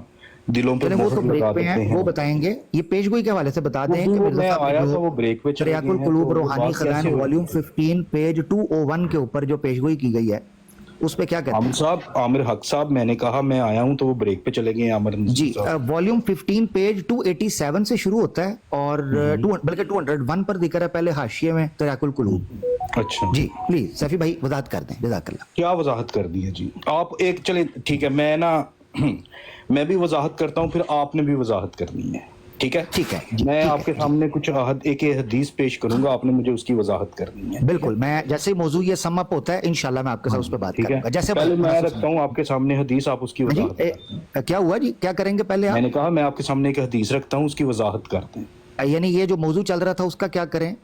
दिलों पे वो तो ब्रेक लगा पे देते हैं, हैं। वो बताएंगे। ये पेशगोई के हवाले से बता दें कि मैं आया था, वो ब्रेक पे चले गए तरियाकुल हैं, कुलूब तो रूहानी बात कैसे खजान होगी? वॉल्यूम 15 पेज 201 के ऊपर जो पेशगोई की गई है उस पे क्या कहते हम हैं? साहब, आमिर हक साहब, मैंने कहा मैं आया हूँ, तो वो ब्रेक पे चले गए हैं आमिर जी। वॉल्यूम 15 पेज 287 से शुरू होता है और बल्कि 201 पर दिख रहा है पहले हाशिए में तरियाकुल कुलूब। अच्छा जी प्लीज सैफी भाई वजाहत कर दें। जज़ाकल्लाह। क्या वजाहत कर दी है जी आप? एक चले ठीक है, मैं ना मैं भी वजाहत करता हूँ, फिर आपने भी वजाहत करनी है। ठीक है ठीक है जी, मैं ठीक आपके है, सामने कुछ एक हदीस पेश करूंगा, आपने मुझे उसकी वजाहत करनी है। बिल्कुल। मैं जैसे ही मौजू ये सम अप होता है इंशाल्लाह मैं आपके साथ उस पर बात ठीक करूंगा। है, जैसे पहले मैं रखता हूँ आपके सामने हदीस, आप उसकी जी वजाहत। क्या हुआ जी, क्या करेंगे पहले आप? मैंने कहा मैं आपके सामने एक हदीस रखता हूँ, उसकी वजाहत करते हैं। यानी ये जो मौजू चल रहा था उसका क्या करें?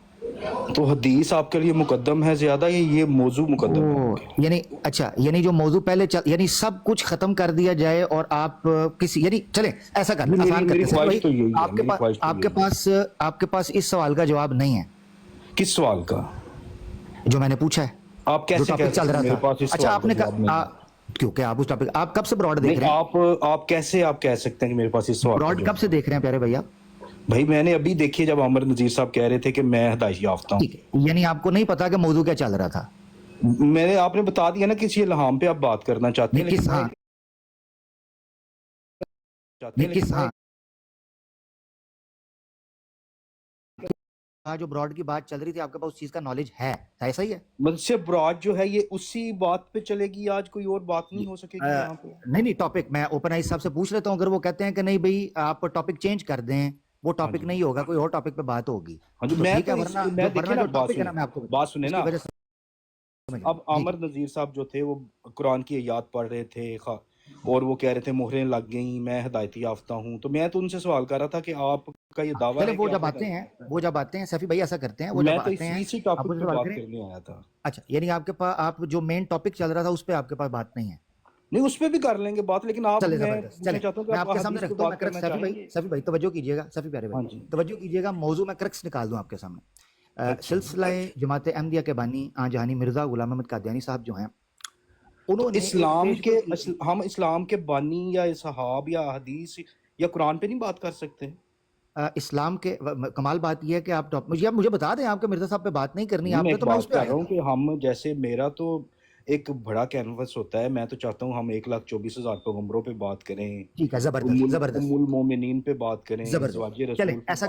तो हदीस आपके लिए मुकद्दम है ज्यादा, ये मौजू मुकद्दम है? यानी अच्छा, यानी जो मौजू पहले यानी सब कुछ खत्म कर दिया जाए और आप किसी, यानी चले ऐसा कर आसान करते हैं भाई। तो यही है, आपके पास इस सवाल का जवाब नहीं है। किस सवाल का? जो मैंने पूछा है, आप कैसे जो टॉपिक चल रहा मेरे था। पास इस अच्छा सवाल आपने का जवाब नहीं है। क्योंकि आप उस टॉपिक, आप कब से ब्रॉड देख नहीं, रहे हैं? आप कैसे आप कह सकते हैं कि मेरे पास इस सवाल ब्रॉड कब से देख रहे हैं प्यारे भैया? भाई मैंने अभी देखी जब अमर नजीर साहब कह रहे थे कि मैं हिदायत याफ्ता हूँ। ठीक है, यानी आपको नहीं पता कि मौजू क्या चल रहा था? मैंने आपने बता दिया ना किसी इल्हाम पे आप बात करना चाहते हैं, किस हाँ किस हाँ जो ब्रॉड की बात चल रही थी आपके पास उस चीज का नॉलेज है, ऐसा ही है? मुझसे ब्रॉड जो है ये उसी बात पे चलेगी, आज कोई और बात नहीं हो सकेगी यहाँ पे। नहीं टॉपिक मैं ओपन आइज साहब से पूछ लेता हूँ, अगर वो कहते हैं कि नहीं भाई आप टॉपिक चेंज कर दें, वो टॉपिक नहीं होगा, कोई और टॉपिक पे बात होगी। मैं ठीक है, वरना जो टॉपिक है ना मैं आपको बात सुने ना। अब अब आमिर नजीर साहब जो थे वो कुरान की आयत पढ़ रहे थे और वो कह रहे थे मोहरें लग गई, मैं हिदायत याफ्ता हूँ, तो मैं तो उनसे सवाल कर रहा था कि आपका ये दावा है? वो जब आते हैं सैफी भाई ऐसा करते हैं, वो जब आते हैं इसी टॉपिक पे बात करने आया था। अच्छा, यानी आपके पास आप जो मेन टॉपिक चल रहा था उस पे आपके पास बात नहीं है? नहीं, उस पे भी कर लेंगे बात, लेकिन आप चले मैं चाहता हूं कि मैं आप आपके सामने हदीस रखता पे हूं। बात करना चाहेंगे। सैफी भाई तवज्जो कीजिएगा, सैफी प्यारे भाई तवज्जो कीजिएगा, मौजू में क्रक्स निकाल दूं आपके सामने। सिलसिला जमात अहमदिया के बानी जहानी मिर्जा गुलाम अहमद कादियानी साहब जो हैं, उन्होंने इस्लाम के हम इस्लाम के बानी या सहाब या हदीस या कुरान पे नहीं बात कर सकते? इस्लाम के कमाल बात यह है कि आप मुझे बता दें, आपके मिर्जा साहब पे बात नहीं करनी आपने, तो मैं उस पे आ रहा हूं कि हम जैसे मेरा तो एक बड़ा कैनवस होता है, मैं तो चाहता हूँ हम 1,24,000 पैगंबरों पे बात करें। ठीक है, जबरदस्त उम्मुल मोमिनीन पे बात करें, चलें ऐसा